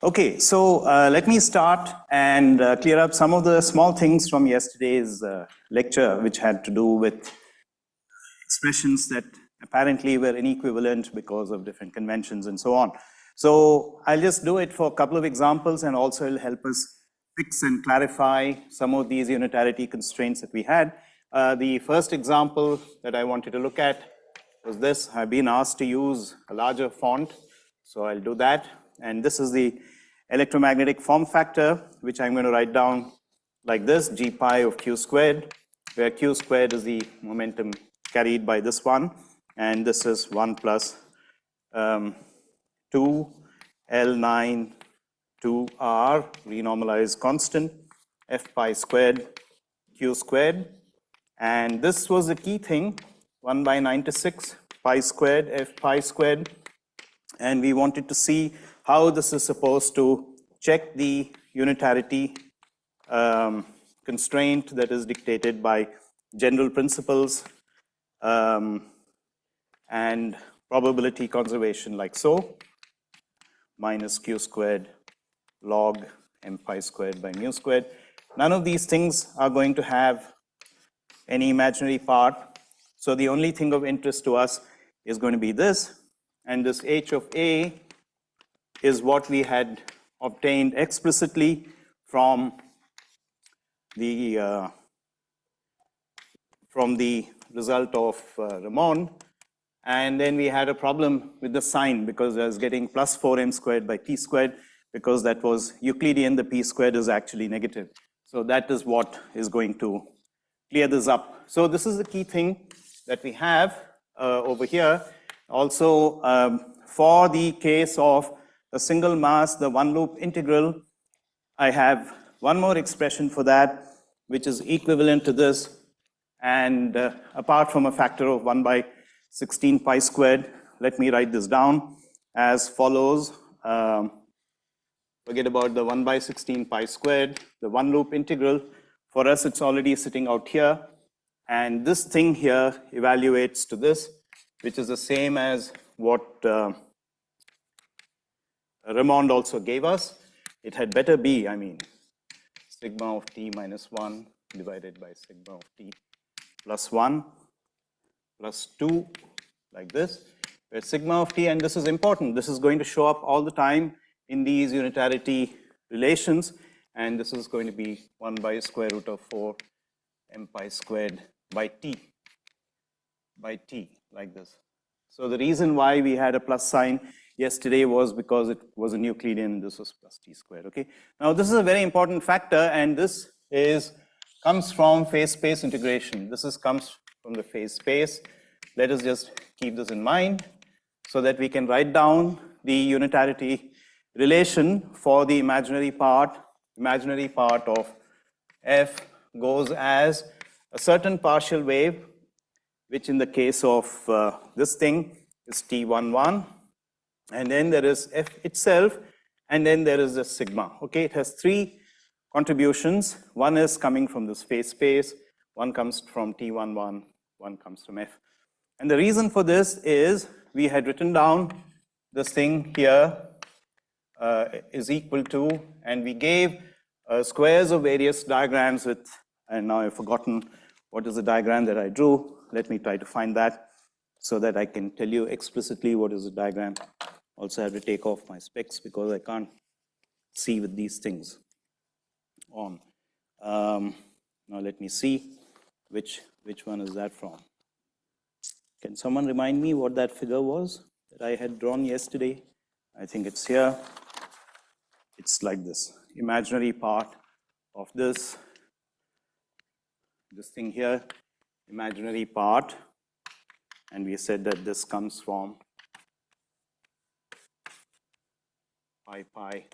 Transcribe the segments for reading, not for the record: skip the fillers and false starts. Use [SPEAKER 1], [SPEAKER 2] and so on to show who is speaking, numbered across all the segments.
[SPEAKER 1] Okay, so let me start and clear up some of the small things from yesterday's lecture, which had to do with expressions that apparently were inequivalent because of different conventions and so on. So I'll just do it for a couple of examples, and also it'll help us fix and clarify some of these unitarity constraints that we had. The first example that I wanted to look at was this. I've been asked to use a larger font, so I'll do that. And this is the electromagnetic form factor, which I'm going to write down like this, g pi of q squared, where q squared is the momentum carried by this one, and this is 1 plus 2 L9 2R renormalized constant f pi squared q squared. And this was the key thing, 1 by 96 pi squared f pi squared. And we wanted to see how this is supposed to check the unitarity constraint that is dictated by general principles and probability conservation, like so, minus q squared log m pi squared by mu squared. None of these things are going to have any imaginary part. So the only thing of interest to us is going to be this. And this h of a is what we had obtained explicitly from the result of Ramon. And then we had a problem with the sign, because I was getting plus 4m squared by t squared, because that was Euclidean. The p squared is actually negative. So that is what is going to clear this up. So this is the key thing that we have over here. Also, for the case of a single mass, the one loop integral, I have one more expression for that, which is equivalent to this. And apart from a factor of 1 by 16 pi squared, let me write this down as follows. Forget about the 1 by 16 pi squared, the one loop integral. For us, it's already sitting out here. And this thing here evaluates to this, which is the same as what Ramond also gave us. It had better be, I mean, sigma of t minus 1 divided by sigma of t plus 1 plus 2, like this, where sigma of t, and this is important, this is going to show up all the time in these unitarity relations, and this is going to be 1 by square root of 4 m pi squared by t, like this. So the reason why we had a plus sign yesterday was because it was a Euclidean, this was plus t squared, okay? Now this is a very important factor, and this comes from phase space integration. This comes from the phase space. Let us just keep this in mind so that we can write down the unitarity relation for the imaginary part of f goes as a certain partial wave, which in the case of this thing is t11, and then there is f itself, and then there is the sigma. Okay, it has three contributions. One is coming from this phase space, one comes from t11, one comes from f. And the reason for this is we had written down this thing here is equal to, and we gave squares of various diagrams with, and now I've forgotten what is the diagram that I drew. Let me try to find that so that I can tell you explicitly what is the diagram. Also, I have to take off my specs because I can't see with these things on. Now let me see which one is that from. Can someone remind me what that figure was that I had drawn yesterday? I think it's here. It's like this, imaginary part of this thing here, imaginary part, and we said that this comes from pi,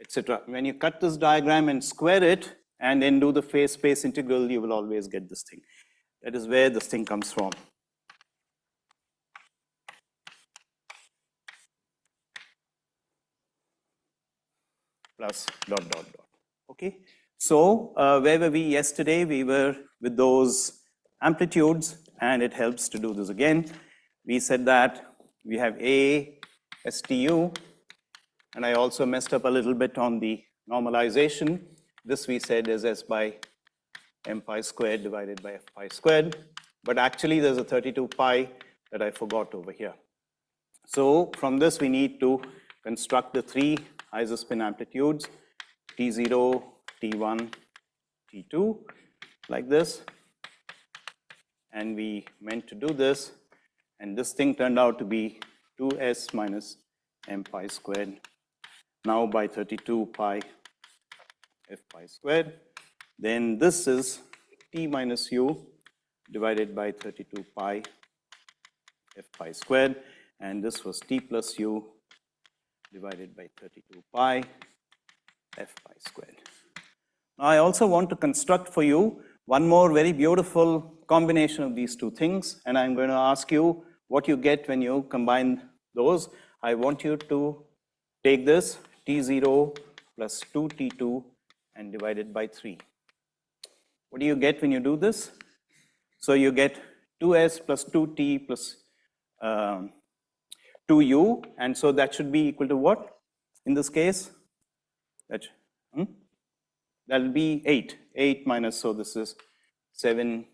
[SPEAKER 1] etc. When you cut this diagram and square it and then do the phase space integral, you will always get this thing. That is where this thing comes from. Plus dot, dot, dot. Okay. So where were we yesterday? We were with those amplitudes, and it helps to do this again. We said that we have A STU, And I also messed up a little bit on the normalization. This we said is S by m pi squared divided by f pi squared. But actually there's a 32 pi that I forgot over here. So from this we need to construct the three isospin amplitudes, T0, T1, T2, like this. And we meant to do this, and this thing turned out to be 2s minus m pi squared, now by 32 pi f pi squared. Then this is t minus u divided by 32 pi f pi squared, and this was t plus u divided by 32 pi f pi squared. Now I also want to construct for you one more very beautiful combination of these two things, and I'm going to ask you what you get when you combine those. I want you to take this T0 plus 2T2 and divide it by 3. What do you get when you do this? So you get 2s plus 2t plus 2u, and so that should be equal to what in this case? That will be 8. 8 minus, so this is 7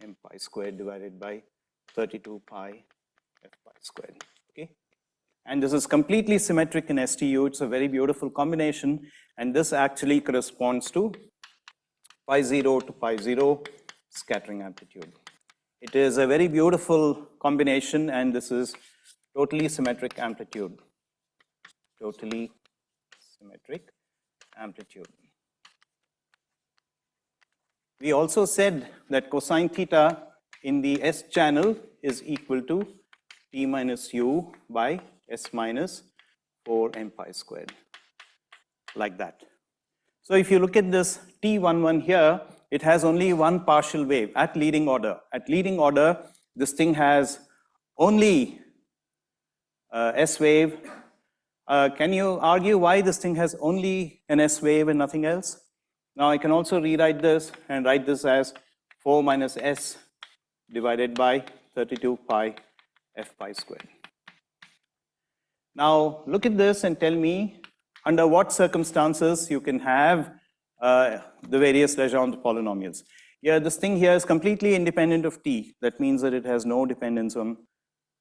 [SPEAKER 1] m pi squared divided by 32 pi f pi squared. Okay? And this is completely symmetric in STU. It's a very beautiful combination, and this actually corresponds to pi 0 to pi 0 scattering amplitude. It is a very beautiful combination, and this is totally symmetric amplitude. Totally symmetric amplitude. We also said that cosine theta in the S channel is equal to t minus u by S minus 4 m pi squared, like that. So if you look at this T11 here, it has only one partial wave at leading order. At leading order, this thing has only S wave. Can you argue why this thing has only an S wave and nothing else? Now I can also rewrite this and write this as 4 minus S divided by 32 pi f pi squared. Now look at this and tell me under what circumstances you can have the various Legendre polynomials. Yeah, this thing here is completely independent of t. That means that it has no dependence on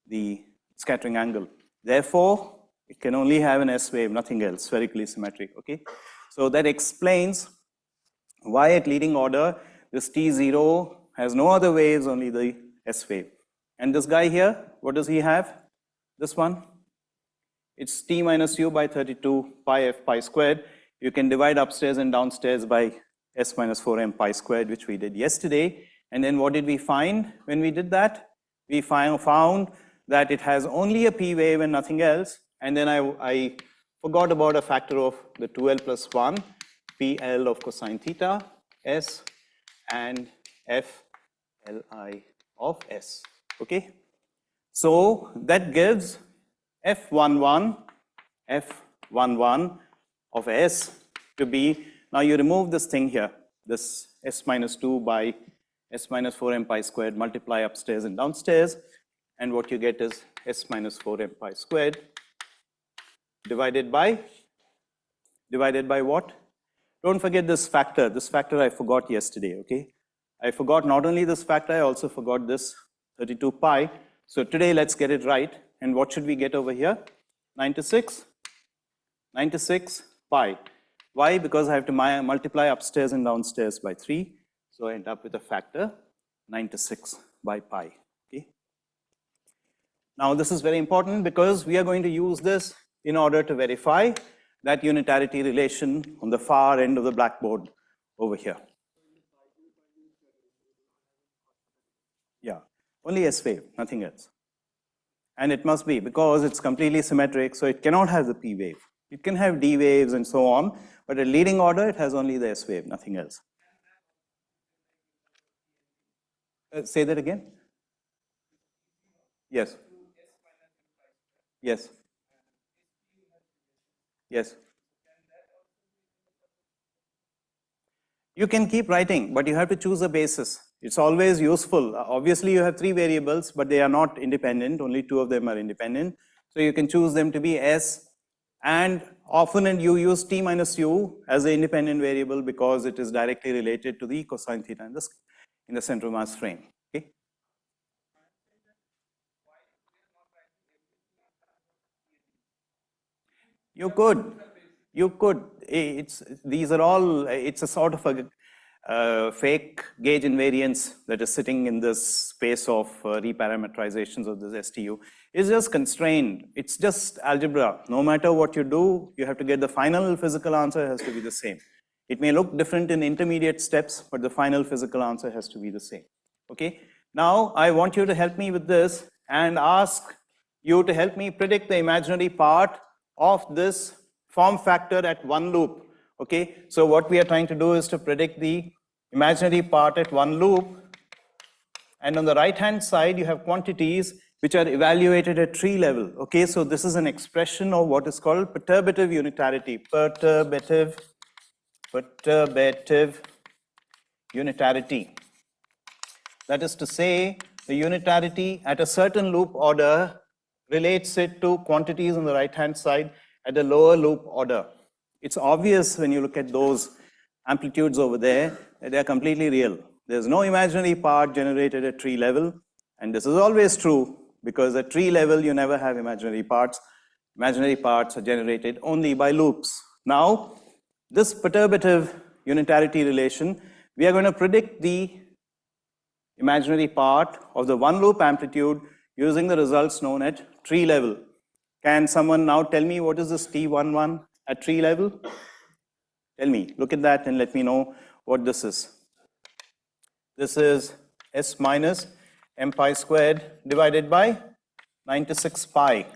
[SPEAKER 1] the scattering angle. Therefore, it can only have an S wave, nothing else, spherically symmetric. Okay, so that explains why at leading order this T0 has no other waves, only the S wave. And this guy here, what does he have? This one, it's t minus u by 32 pi f pi squared. You can divide upstairs and downstairs by S minus 4 m pi squared, which we did yesterday. And then what did we find when we did that? We found that it has only a p wave and nothing else. And then I forgot about a factor of the 2l plus 1, pl of cosine theta, s, and f li of s. Okay? So that gives f11 of s to be, now you remove this thing here, this s minus 2 by s minus 4 m pi squared, multiply upstairs and downstairs, and what you get is s minus 4 m pi squared divided by what? Don't forget this factor. This factor I forgot yesterday, okay? I forgot not only this factor, I also forgot this 32 pi. So today let's get it right. And what should we get over here? 96 pi. Why? Because I have to multiply upstairs and downstairs by 3. So I end up with a factor 96 by pi. Okay? Now this is very important because we are going to use this in order to verify that unitarity relation on the far end of the blackboard over here. Yeah, only S wave, nothing else. And it must be because it's completely symmetric, so it cannot have the P wave. It can have D waves and so on, but at leading order, it has only the S wave, nothing else. Say that again? Yes. Yes. Yes. You can keep writing, but you have to choose a basis. It's always useful. Obviously, you have 3 variables, but they are not independent. Only 2 of them are independent. So you can choose them to be S And often you use t minus u as the independent variable because it is directly related to the cosine theta in the center of mass frame. Okay? You could. These are all, it's a sort of a fake gauge invariance that is sitting in this space of reparameterizations of this STU. It's just constrained. It's just algebra. No matter what you do, you have to get the final physical answer has to be the same. It may look different in intermediate steps, but the final physical answer has to be the same. Okay? Now, I want you to help me with this and ask you to help me predict the imaginary part of this form factor at one loop. Okay, so what we are trying to do is to predict the imaginary part at one loop, and on the right hand side you have quantities which are evaluated at tree level. Okay, so this is an expression of what is called perturbative unitarity. Perturbative unitarity. That is to say, the unitarity at a certain loop order relates it to quantities on the right-hand side at a lower loop order. It's obvious when you look at those amplitudes over there that they're completely real. There's no imaginary part generated at tree level, and this is always true because at tree level you never have imaginary parts. Imaginary parts are generated only by loops. Now, this perturbative unitarity relation, we are going to predict the imaginary part of the one loop amplitude using the results known at tree level. Can someone now tell me what is this T11 at tree level? Tell me, look at that and let me know what this is. This is S minus m pi squared divided by 96 pi.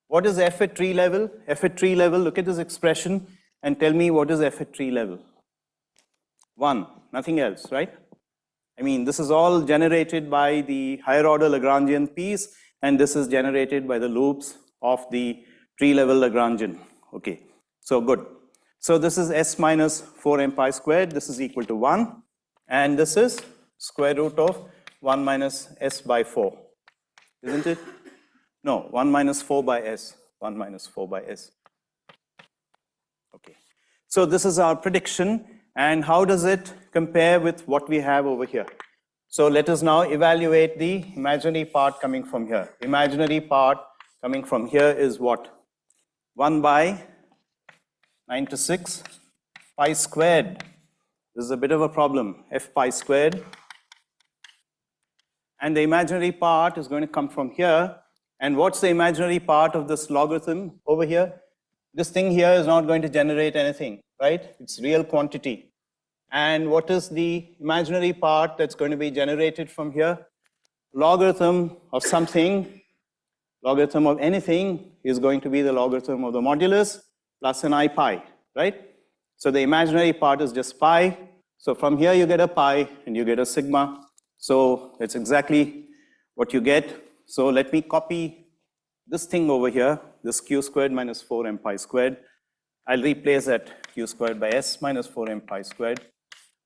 [SPEAKER 1] What is F at tree level? F at tree level, look at this expression and tell me what is F at tree level. 1, nothing else, right? I mean, this is all generated by the higher order Lagrangian piece, and this is generated by the loops of the tree level Lagrangian. Okay, so good. So this is S minus 4m pi squared, this is equal to 1, and this is square root of 1 minus S by 4, isn't it? No, 1 minus 4 by S, 1 minus 4 by S. Okay, so this is our prediction, and how does it compare with what we have over here? So let us now evaluate the imaginary part coming from here. Imaginary part coming from here is what? 1 by 96 pi squared. This is a bit of a problem, f pi squared. And the imaginary part is going to come from here. And what's the imaginary part of this logarithm over here? This thing here is not going to generate anything, right? It's real quantity. And what is the imaginary part that's going to be generated from here? Logarithm of something, logarithm of anything is going to be the logarithm of the modulus plus an I pi, right? So the imaginary part is just pi. So from here you get a pi and you get a sigma. So that's exactly what you get. So let me copy this thing over here, this q squared minus 4m pi squared. I'll replace that q squared by s minus 4m pi squared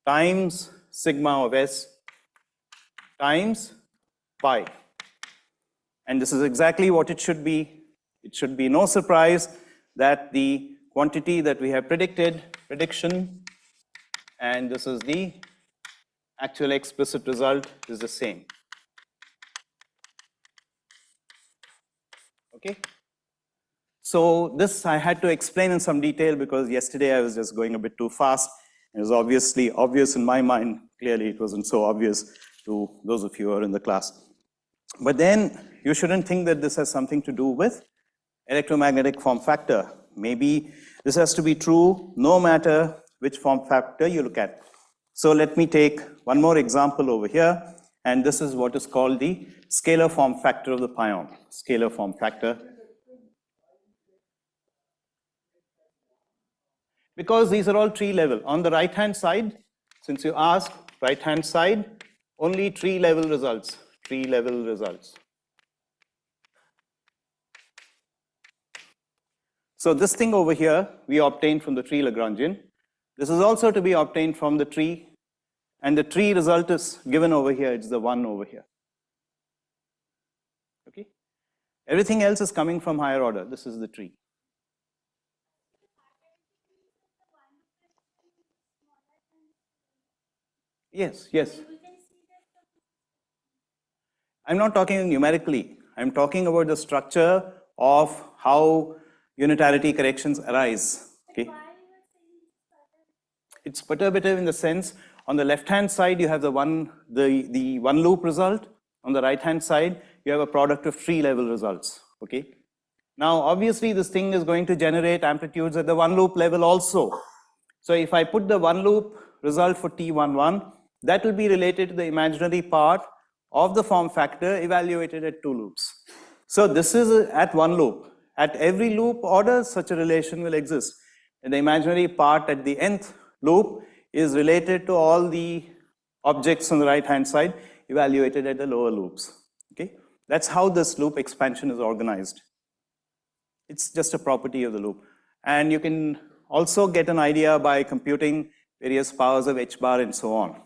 [SPEAKER 1] times sigma of s times pi. And this is exactly what it should be. It should be no surprise that the quantity that we have predicted, prediction, and this is the actual explicit result is the same. Okay? So this I had to explain in some detail because yesterday I was just going a bit too fast. It was obviously obvious in my mind. Clearly it wasn't so obvious to those of you who are in the class. But then you shouldn't think that this has something to do with electromagnetic form factor. Maybe this has to be true no matter which form factor you look at. So let me take one more example over here, and this is what is called the scalar form factor of the pion. Scalar form factor. Because these are all tree level. On the right hand side, since you asked, right hand side, only tree level results. Tree level results. So this thing over here, we obtained from the tree Lagrangian. This is also to be obtained from the tree, and the tree result is given over here, it's the 1 over here. Okay? Everything else is coming from higher order. This is the tree. Yes, yes. I'm not talking numerically. I'm talking about the structure of how unitarity corrections arise. Okay. It's perturbative in the sense on the left-hand side you have the one loop result. On the right-hand side you have a product of tree level results. Okay. Now obviously this thing is going to generate amplitudes at the one loop level also. So if I put the one loop result for T11, that will be related to the imaginary part of the form factor evaluated at two loops. So this is at one loop. At every loop order, such a relation will exist. And the imaginary part at the nth loop is related to all the objects on the right-hand side evaluated at the lower loops. Okay? That's how this loop expansion is organized. It's just a property of the loop. And you can also get an idea by computing various powers of h bar and so on.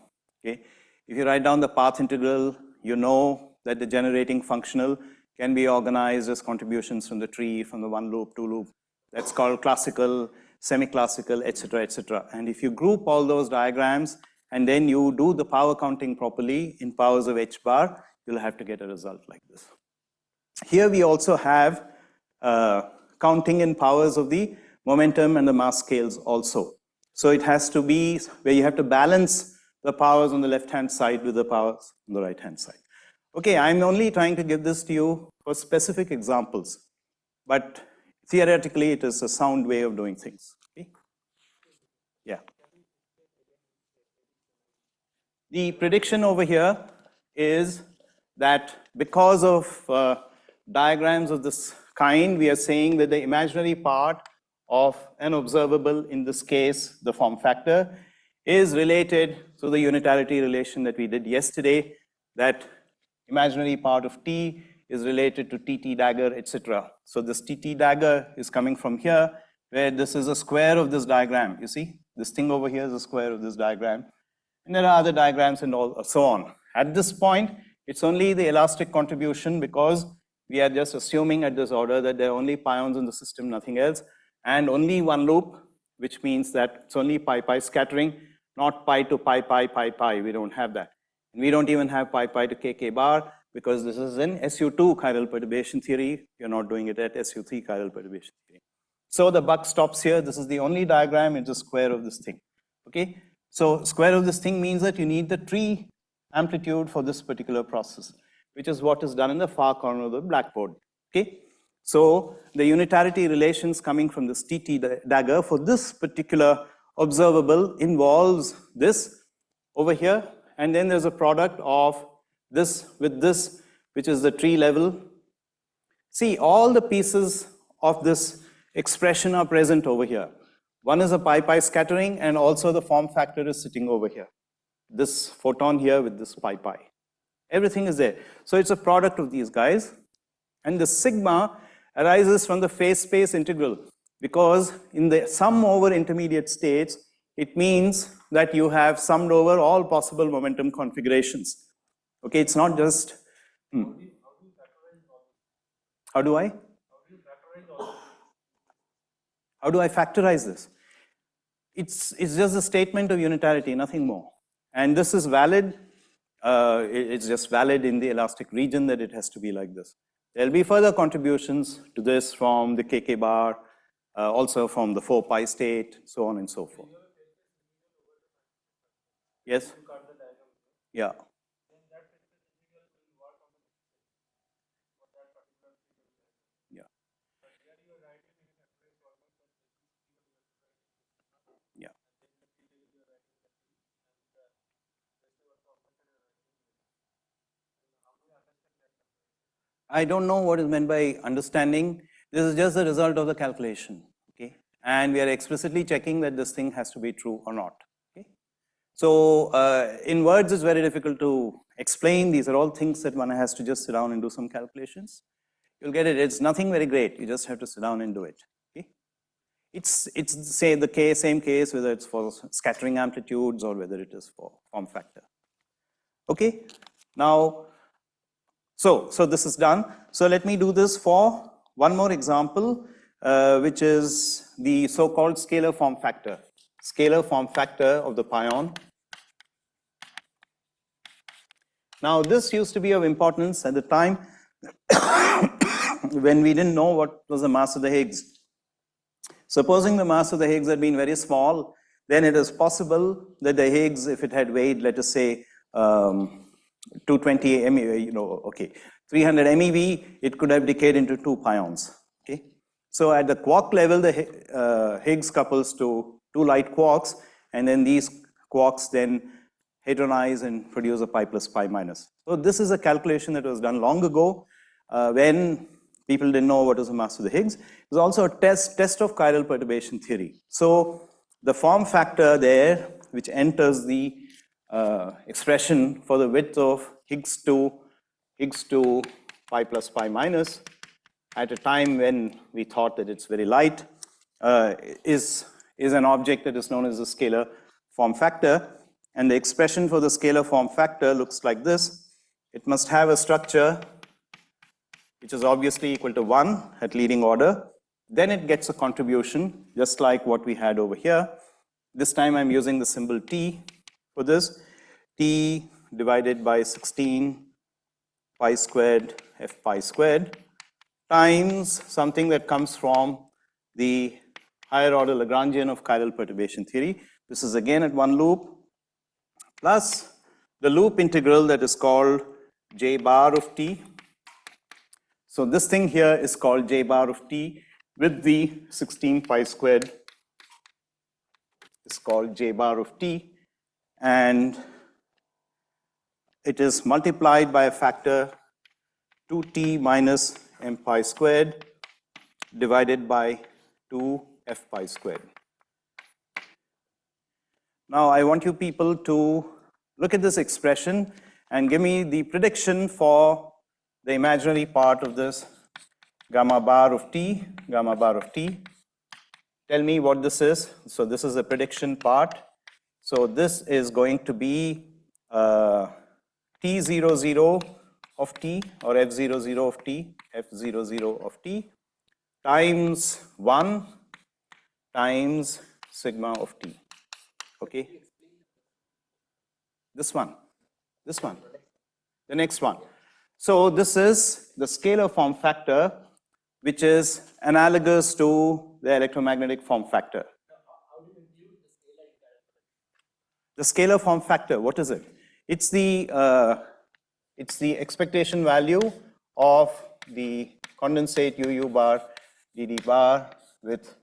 [SPEAKER 1] Okay? If you write down the path integral, you know that the generating functional can be organized as contributions from the tree, from the one loop, two loop. That's called classical, semi-classical, etc., etc. And if you group all those diagrams and then you do the power counting properly in powers of h bar, you'll have to get a result like this. Here we also have counting in powers of the momentum and the mass scales also. So it has to be where you have to balance the powers on the left-hand side with the powers on the right-hand side. Okay, I'm only trying to give this to you for specific examples, but theoretically it is a sound way of doing things. Okay? Yeah. The prediction over here is that because of diagrams of this kind, we are saying that the imaginary part of an observable, in this case, the form factor, is related to the unitarity relation that we did yesterday, that imaginary part of T is related to TT dagger, etc. So this TT dagger is coming from here, where this is a square of this diagram. You see, this thing over here is a square of this diagram. And there are other diagrams and all, so on. At this point, it's only the elastic contribution because we are just assuming at this order that there are only pions in the system, nothing else, and only one loop, which means that it's only pi-pi scattering, not pi to pi-pi-pi-pi. We don't have that. And we don't even have pi-pi to kk bar because this is in SU2 chiral perturbation theory. You're not doing it at SU3 chiral perturbation theory. So the buck stops here. This is the only diagram. It's a square of this thing. Okay? So square of this thing means that you need the tree amplitude for this particular process, which is what is done in the far corner of the blackboard. Okay? So the unitarity relations coming from this TT dagger for this particular observable involves this over here, and then there's a product of this with this, which is the tree level. See, all the pieces of this expression are present over here. One is a pi-pi scattering, and also the form factor is sitting over here. This photon here with this pi-pi. Everything is there. So it's a product of these guys. And the sigma arises from the phase space integral, because in the sum over intermediate states, it means that you have summed over all possible momentum configurations. Okay, it's not just. How do I? How do I factorize this? It's just a statement of unitarity, nothing more. And this is valid. It's just valid in the elastic region that it has to be like this. There'll be further contributions to this from the kk bar, also from the 4 pi state, so on and so forth. Yes? Yeah. Yeah. Yeah. I don't know what is meant by understanding. This is just the result of the calculation, okay? And we are explicitly checking that this thing has to be true or not, okay? So in words, it's very difficult to explain. These are all things that one has to just sit down and do some calculations. You'll get it. It's nothing very great. You just have to sit down and do it, okay? It's say the same case, whether it's for scattering amplitudes or whether it is for form factor, okay? Now, so this is done. So let me do this for one more example, which is the so-called scalar form factor. Scalar form factor of the pion. Now, this used to be of importance at the time when we didn't know what was the mass of the Higgs. Supposing the mass of the Higgs had been very small, then it is possible that the Higgs, if it had weighed, let us say, 220 MeV, 300 MeV, it could have decayed into 2 pions. Okay, so at the quark level, the Higgs couples to 2 light quarks, and then these quarks then hadronize and produce a pi plus pi minus. So this is a calculation that was done long ago when people didn't know what was the mass of the Higgs. It was also a test of chiral perturbation theory. So the form factor there, which enters the expression for the width of Higgs to pi plus pi minus at a time when we thought that it's very light, is an object that is known as the scalar form factor. And the expression for the scalar form factor looks like this. It must have a structure which is obviously equal to 1 at leading order. Then it gets a contribution, just like what we had over here. This time I'm using the symbol T for this. T divided by 16 pi squared f pi squared times something that comes from the higher order Lagrangian of chiral perturbation theory. This is again at one loop, plus the loop integral that is called j bar of t. So this thing here is called j bar of t with the 16 pi squared is called j bar of t, and it is multiplied by a factor 2t minus m pi squared divided by 2 f pi squared. Now I want you people to look at this expression and give me the prediction for the imaginary part of this gamma bar of t, gamma bar of t. Tell me what this is. So this is a prediction part. So this is going to be T00 of t, or F00 of t, F00 of t, times 1 times sigma of t. Okay? This one, the next one. So this is the scalar form factor, which is analogous to the electromagnetic form factor.
[SPEAKER 2] How do you include the scalar in chiral?
[SPEAKER 1] The scalar form factor, what is it? It's the expectation value of the condensate UU bar, DD bar with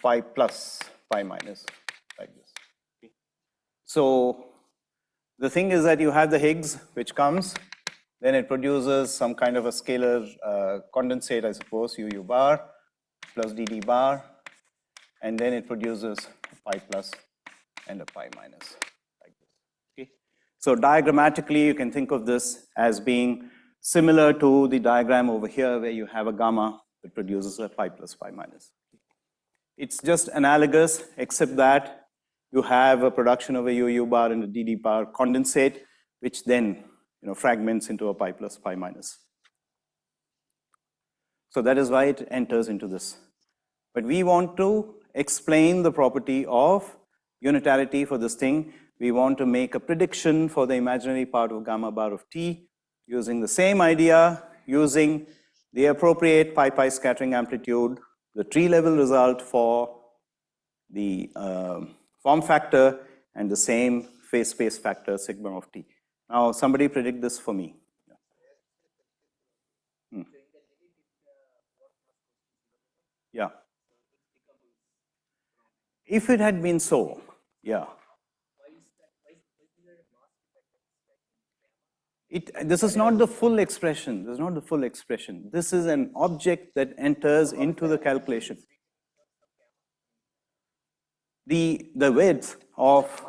[SPEAKER 1] pi plus, pi minus, like this. Okay. So the thing is that you have the Higgs, which comes, then it produces some kind of a scalar condensate, I suppose, UU bar plus DD bar, and then it produces a pi plus and a pi minus, like this. Okay. So diagrammatically, you can think of this as being similar to the diagram over here, where you have a gamma that produces a pi plus pi minus. It's just analogous, except that you have a production of a UU bar and a DD bar condensate, which then fragments into a pi plus pi minus. So that is why it enters into this. But we want to explain the property of unitarity for this thing. We want to make a prediction for the imaginary part of gamma bar of t using the same idea, using the appropriate pi scattering amplitude, the tree level result for the form factor, and the same phase space factor sigma of t. Now somebody predict this for me. Yeah. If it had been so, yeah. This is not the full expression. This is not the full expression. This is an object that enters into the calculation. The width of,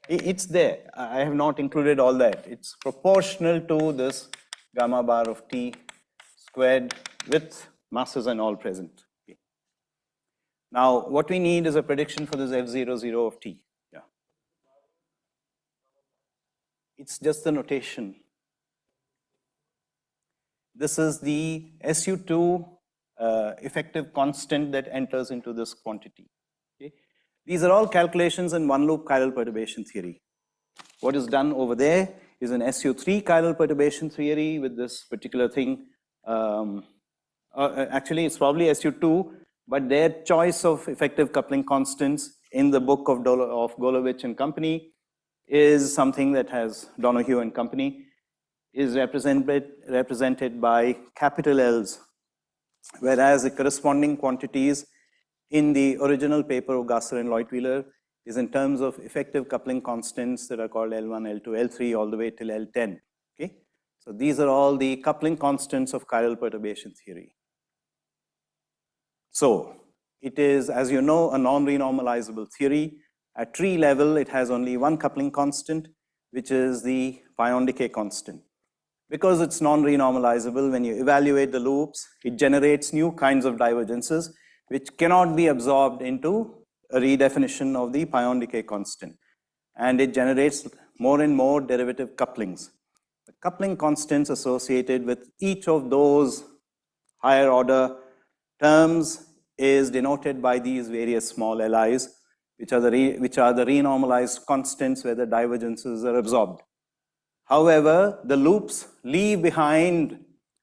[SPEAKER 1] it's there. I have not included all that. It's proportional to this gamma bar of t squared with masses and all present. Okay. Now, what we need is a prediction for this F00 of t. Yeah. It's just the notation. This is the SU2 effective constant that enters into this quantity. Okay. These are all calculations in one loop chiral perturbation theory. What is done over there is an SU3 chiral perturbation theory with this particular thing. Actually, it's probably SU2, but their choice of effective coupling constants in the book of Golovich and company is something that has Donohue and company, is represented by capital L's, whereas the corresponding quantities in the original paper of Gasser and Leutwiler is in terms of effective coupling constants that are called L1, L2, L3, all the way till L10, okay? So these are all the coupling constants of chiral perturbation theory. So it is, as you know, a non-renormalizable theory. At tree level, it has only one coupling constant, which is the pion decay constant. Because it's non-renormalizable, when you evaluate the loops, it generates new kinds of divergences, which cannot be absorbed into a redefinition of the pion decay constant. And it generates more and more derivative couplings. The coupling constants associated with each of those higher order terms is denoted by these various small LIs, which are the renormalized constants where the divergences are absorbed. However, the loops leave behind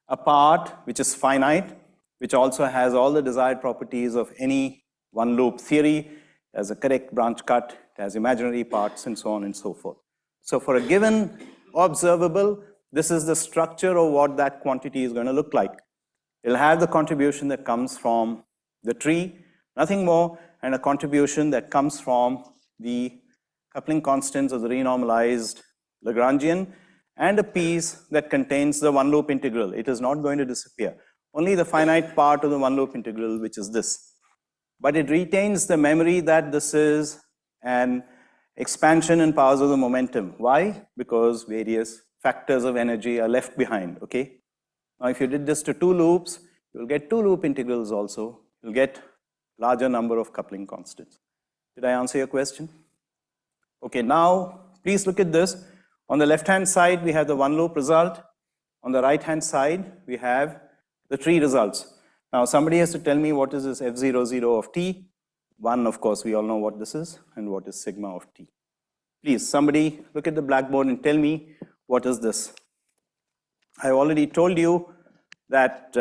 [SPEAKER 1] a part which is finite, which also has all the desired properties of any one loop theory. It has a correct branch cut, it has imaginary parts, and so on and so forth. So for a given observable, this is the structure of what that quantity is going to look like. It'll have the contribution that comes from the tree, nothing more, and a contribution that comes from the coupling constants of the renormalized Lagrangian, and a piece that contains the one loop integral. It is not going to disappear. Only the finite part of the one loop integral, which is this. But it retains the memory that this is an expansion in powers of the momentum. Why? Because various factors of energy are left behind, okay? Now, if you did this to two loops, you'll get two loop integrals also. You'll get larger number of coupling constants. Did I answer your question? Okay, now, please look at this. On the left-hand side, we have the one loop result. On the right-hand side, we have the tree results. Now, somebody has to tell me what is this F00 of t. One, of course, we all know what this is, and what is sigma of t. Please, somebody look at the blackboard and tell me what is this. I already told you that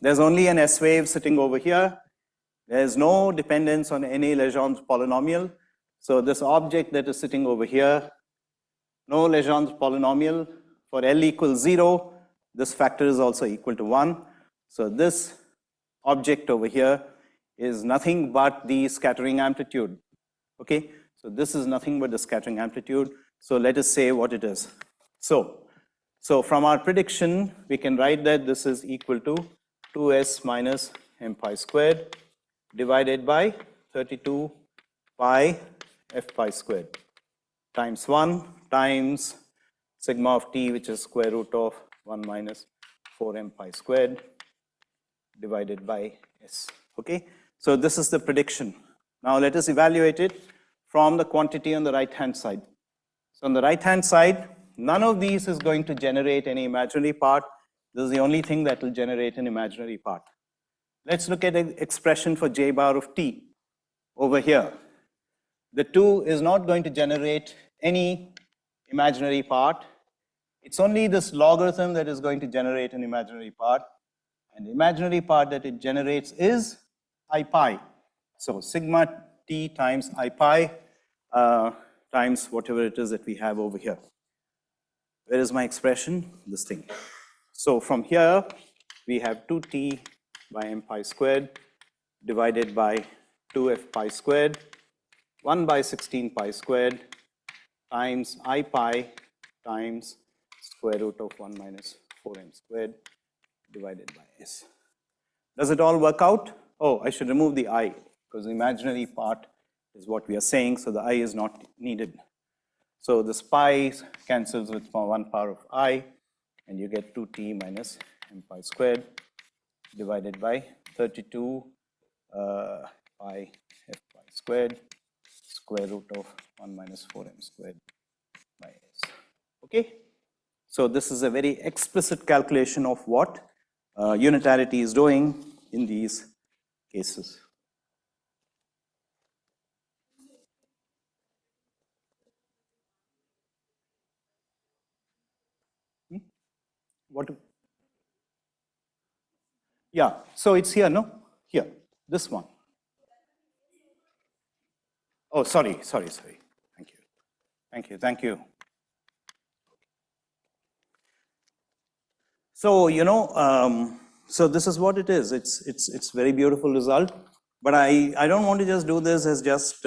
[SPEAKER 1] there's only an S wave sitting over here. There's no dependence on any Legendre polynomial. So this object that is sitting over here, no Legendre polynomial. For L equals 0, this factor is also equal to 1. So this object over here is nothing but the scattering amplitude. Okay, so this is nothing but the scattering amplitude. So let us say what it is. So from our prediction, we can write that this is equal to 2s minus m pi squared divided by 32 pi f pi squared times 1 times sigma of t, which is square root of 1 minus 4m pi squared divided by s. Okay, so this is the prediction. Now let us evaluate it from the quantity on the right-hand side. So on the right-hand side, none of these is going to generate any imaginary part. This is the only thing that will generate an imaginary part. Let's look at an expression for j bar of t over here. The 2 is not going to generate any imaginary part. It's only this logarithm that is going to generate an imaginary part. And the imaginary part that it generates is I pi. So sigma t times I pi times whatever it is that we have over here. Where is my expression? This thing. So from here, we have 2t by m pi squared divided by 2f pi squared, 1 by 16 pi squared times I pi times square root of 1 minus 4m squared divided by s. Does it all work out? Oh, I should remove the I, because the imaginary part is what we are saying, so the I is not needed. So this pi cancels with 1 power of I, and you get 2t minus m pi squared divided by 32 pi f pi squared square root of 1 minus 4m squared by s. Okay? So this is a very explicit calculation of what unitarity is doing in these cases. what? Yeah, so it's here, no? Here, this one. Oh, sorry. Thank you. So, so this is what it is. It's very beautiful result, but I don't want to just do this as just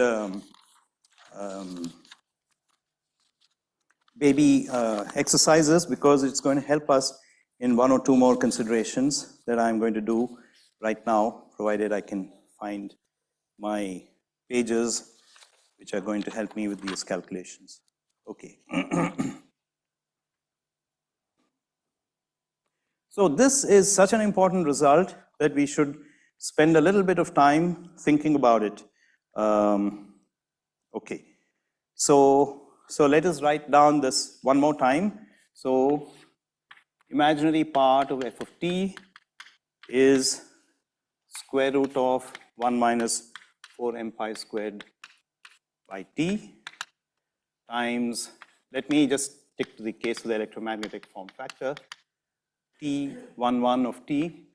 [SPEAKER 1] baby exercises, because it's going to help us in one or two more considerations that I'm going to do right now, provided I can find my pages which are going to help me with these calculations. Okay. So this is such an important result that we should spend a little bit of time thinking about it. Okay. So let us write down this one more time. So imaginary part of f of t is square root of 1 minus 4m pi squared by t times, let me just stick to the case of the electromagnetic form factor, T11 of t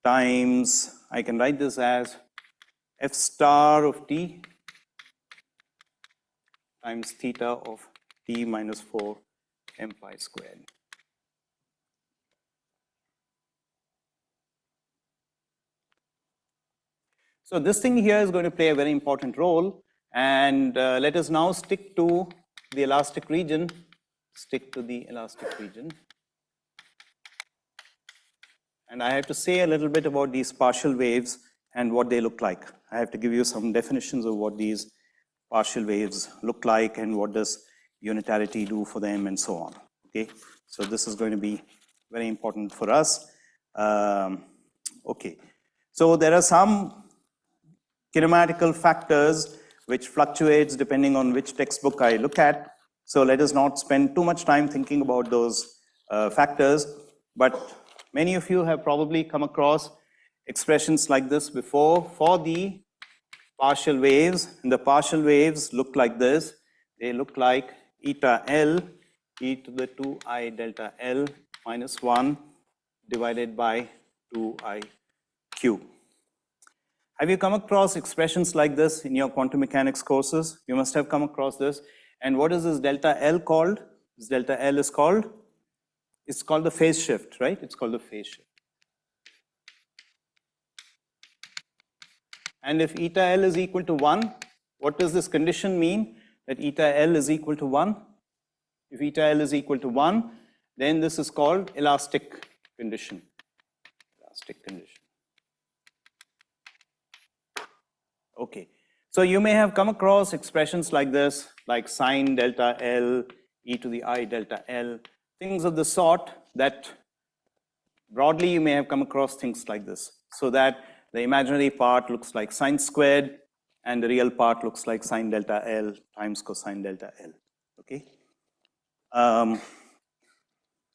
[SPEAKER 1] times, I can write this as f star of t times theta of t minus 4 m pi squared. So this thing here is going to play a very important role, and let us now stick to the elastic region. And I have to say a little bit about these partial waves and what they look like. I have to give you some definitions of what these partial waves look like and what does unitarity do for them and so on. Okay, so this is going to be very important for us. Okay, so there are some kinematical factors which fluctuates depending on which textbook I look at. So let us not spend too much time thinking about those factors, but many of you have probably come across expressions like this before for the partial waves, and the partial waves look like this. They look like eta L e to the 2I delta L minus 1 divided by 2I Q. Have you come across expressions like this in your quantum mechanics courses? You must have come across this. And what is this delta L called? This delta L is called? It's called the phase shift, right? It's called the phase shift. And if eta L is equal to 1, what does this condition mean? That eta L is equal to 1? If eta L is equal to 1, then this is called elastic condition. Elastic condition. Okay, so you may have come across expressions like this, like sine delta L, e to the I delta L, things of the sort that broadly you may have come across things like this, so that the imaginary part looks like sine squared and the real part looks like sine delta L times cosine delta L, okay?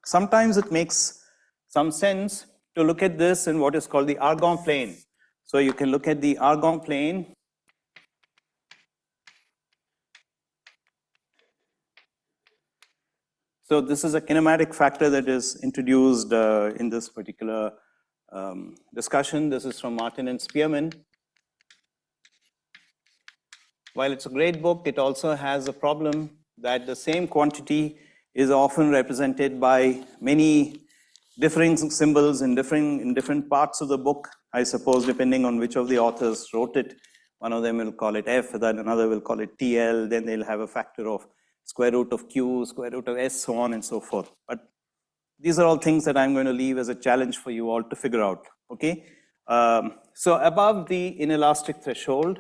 [SPEAKER 1] Sometimes it makes some sense to look at this in what is called the Argon plane. So you can look at the Argon plane. So this is a kinematic factor that is introduced in this particular discussion. This is from Martin and Spearman. While it's a great book, it also has a problem that the same quantity is often represented by many differing symbols in different parts of the book, I suppose, depending on which of the authors wrote it. One of them will call it F, then another will call it TL, then they'll have a factor of square root of Q, square root of S, so on and so forth. But these are all things that I'm going to leave as a challenge for you all to figure out, okay? So above the inelastic threshold,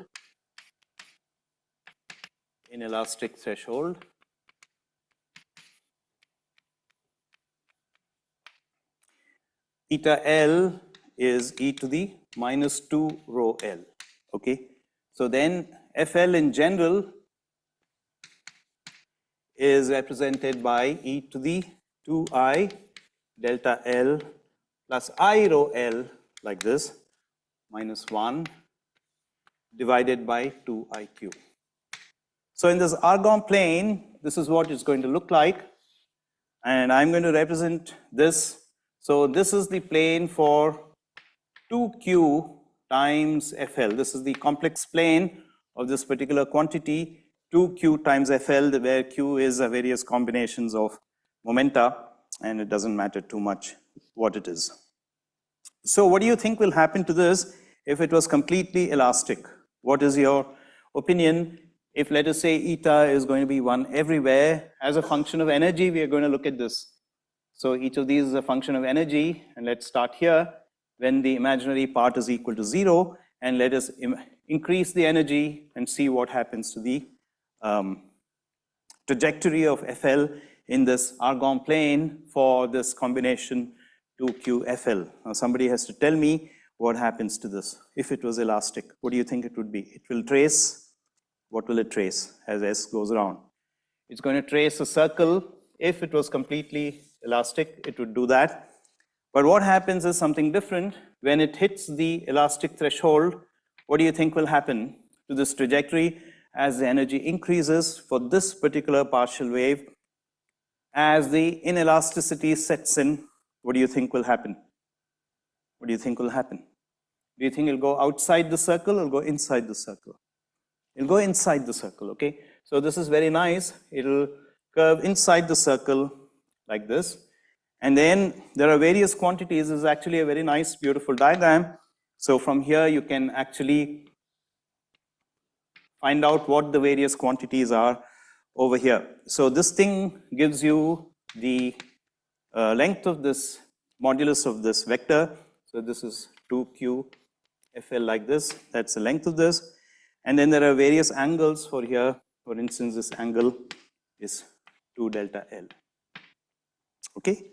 [SPEAKER 1] eta L is e to the minus 2 rho L, okay? So then FL in general is represented by e to the 2I delta L plus I rho L, like this, minus 1 divided by 2IQ. So in this Argon plane, this is what it's going to look like. And I'm going to represent this. So this is the plane for 2q times FL. This is the complex plane of this particular quantity, 2q times FL, where q is various combinations of momenta, and it doesn't matter too much what it is. So what do you think will happen to this if it was completely elastic? What is your opinion? If, let us say, eta is going to be 1 everywhere, as a function of energy, we are going to look at this. So each of these is a function of energy, and let's start here when the imaginary part is equal to 0, and let us increase the energy and see what happens to the trajectory of FL in this Argon plane for this combination 2QFL. Now somebody has to tell me what happens to this. If it was elastic, what do you think it would be? It will trace. What will it trace as S goes around? It's going to trace a circle. If it was completely elastic, it would do that. But what happens is something different. When it hits the elastic threshold, what do you think will happen to this trajectory as the energy increases for this particular partial wave? As the inelasticity sets in, what do you think will happen? What do you think will happen? Do you think it'll go outside the circle or go inside the circle? It'll go inside the circle, okay? So this is very nice. It'll curve inside the circle like this. And then there are various quantities. This is actually a very nice, beautiful diagram. So from here, you can actually find out what the various quantities are over here. So this thing gives you the length of this, modulus of this vector. So this is 2q FL like this. That's the length of this. And then there are various angles for here. For instance, this angle is 2 delta L. Okay?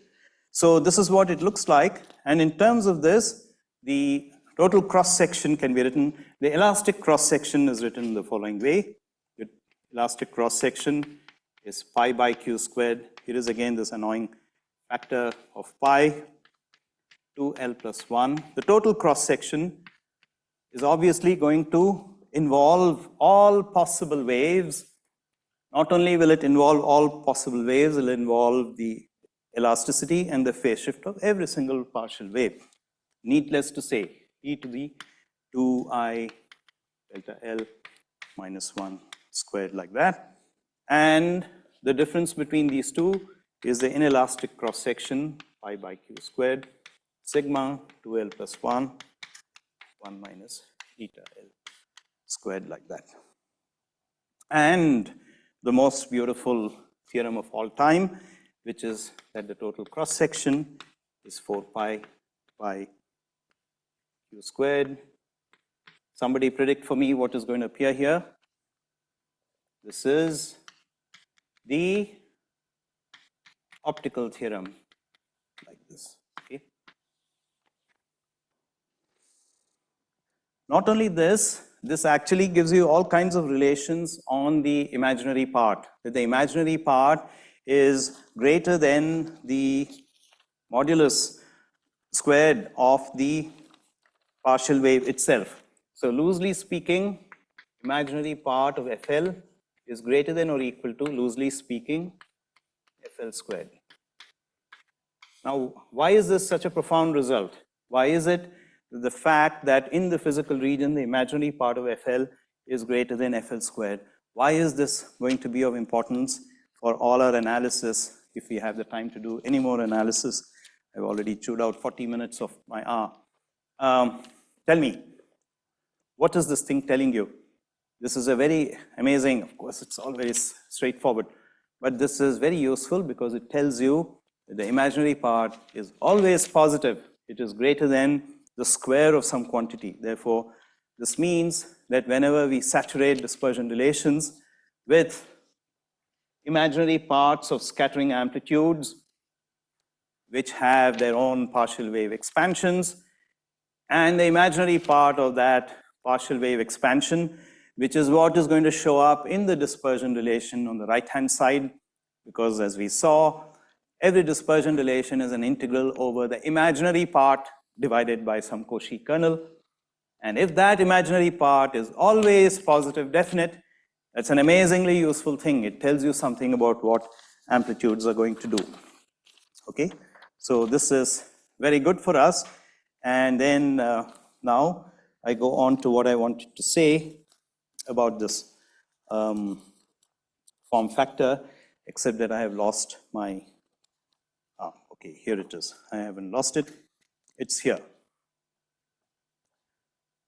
[SPEAKER 1] So this is what it looks like. And in terms of this, the total cross-section can be written. The elastic cross-section is written in the following way. The elastic cross-section is pi by q squared. Here is again this annoying factor of pi, 2L plus 1. The total cross-section is obviously going to involve all possible waves. Not only will it involve all possible waves, it will involve the elasticity and the phase shift of every single partial wave. Needless to say, e to the 2I delta L minus 1 squared like that. And the difference between these two is the inelastic cross-section, pi by q squared, sigma 2L plus 1 minus eta L squared like that. And the most beautiful theorem of all time, which is that the total cross-section is 4 pi by q squared. Somebody predict for me what is going to appear here. This is the optical theorem like this. Okay. Not only this, this actually gives you all kinds of relations on the imaginary part. That the imaginary part is greater than the modulus squared of the partial wave itself. So loosely speaking, imaginary part of FL is greater than or equal to, loosely speaking, FL squared. Now, why is this such a profound result? Why is it the fact that in the physical region, the imaginary part of FL is greater than FL squared? Why is this going to be of importance for all our analysis if we have the time to do any more analysis? I've already chewed out 40 minutes of my hour. Tell me, what is this thing telling you? This is a very amazing, of course, it's all very straightforward, but this is very useful because it tells you that the imaginary part is always positive. It is greater than the square of some quantity. Therefore, this means that whenever we saturate dispersion relations with imaginary parts of scattering amplitudes, which have their own partial wave expansions, and the imaginary part of that partial wave expansion, which is what is going to show up in the dispersion relation on the right-hand side, because as we saw, every dispersion relation is an integral over the imaginary part divided by some Cauchy kernel. And if that imaginary part is always positive definite, That's an amazingly useful thing. It tells you something about what amplitudes are going to do. Okay, so this is very good for us. And then now I go on to what I wanted to say about this form factor, except that I have lost my, okay, here it is. I haven't lost it. It's here.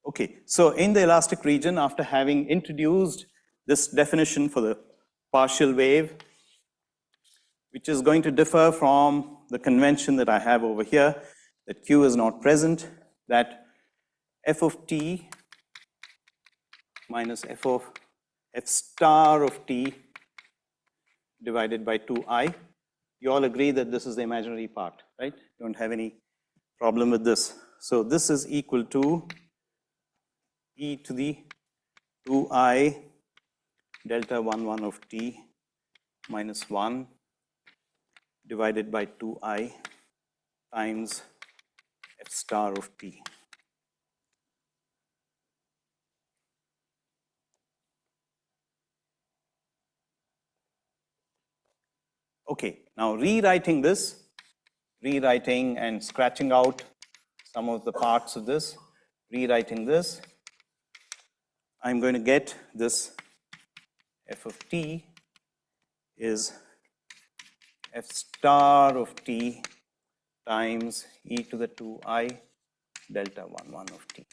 [SPEAKER 1] Okay, so in the elastic region, after having introduced this definition for the partial wave, which is going to differ from the convention that I have over here, that Q is not present, that f of t minus f star of t divided by 2I. You all agree that this is the imaginary part, right? You don't have any problem with this. So this is equal to e to the 2I delta 1 of t minus 1 divided by 2I times f star of t. Okay, now rewriting this, rewriting and scratching out some of the parts of this, rewriting this, I'm going to get this f of t is f star of t times e to the 2I delta 1 of t.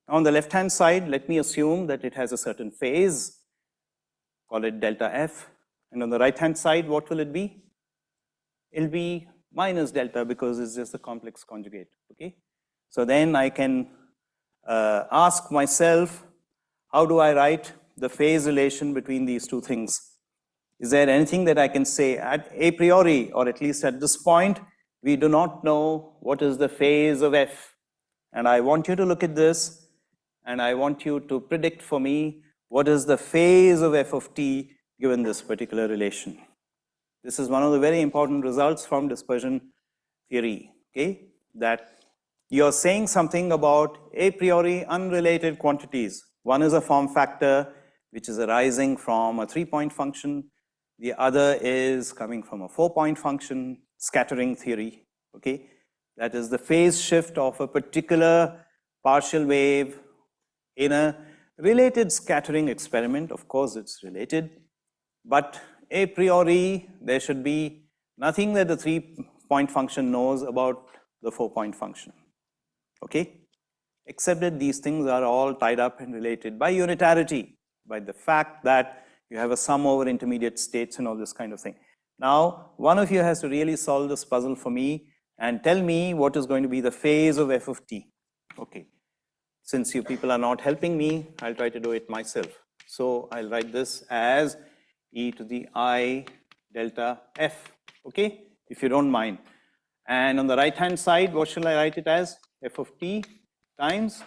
[SPEAKER 1] On the left-hand side, let me assume that it has a certain phase, call it delta f. And on the right-hand side, what will it be? It'll be minus delta because it's just a complex conjugate, okay? So then I can ask myself, how do I write the phase relation between these two things? Is there anything that I can say a priori, or at least at this point, we do not know what is the phase of f. And I want you to look at this, and I want you to predict for me what is the phase of f of t given this particular relation. This is one of the very important results from dispersion theory, okay? That you're saying something about a priori unrelated quantities. One is a form factor, which is arising from a 3-point function. The other is coming from a 4-point function, scattering theory, okay? That is the phase shift of a particular partial wave in a related scattering experiment. Of course, it's related, but a priori, there should be nothing that the 3-point function knows about the 4-point function, okay? Except that these things are all tied up and related by unitarity, by the fact that you have a sum over intermediate states and all this kind of thing. Now, one of you has to really solve this puzzle for me and tell me what is going to be the phase of f of t, okay? Since you people are not helping me, I'll try to do it myself. So I'll write this as e to the I delta f, okay, if you don't mind. And on the right-hand side, what shall I write it as? F of t times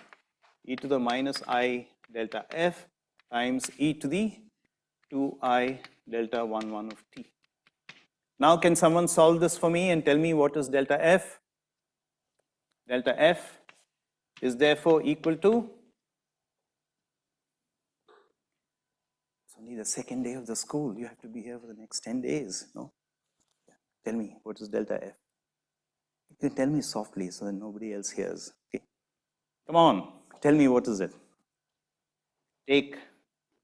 [SPEAKER 1] e to the minus I delta f times e to the 2I delta 1 of t. Now, can someone solve this for me and tell me what is delta f? Delta f is therefore equal to, it's only the second day of the school, you have to be here for the next 10 days, no? Yeah. Tell me, what is delta f? You can tell me softly so that nobody else hears, okay? Come on, tell me what is it? Take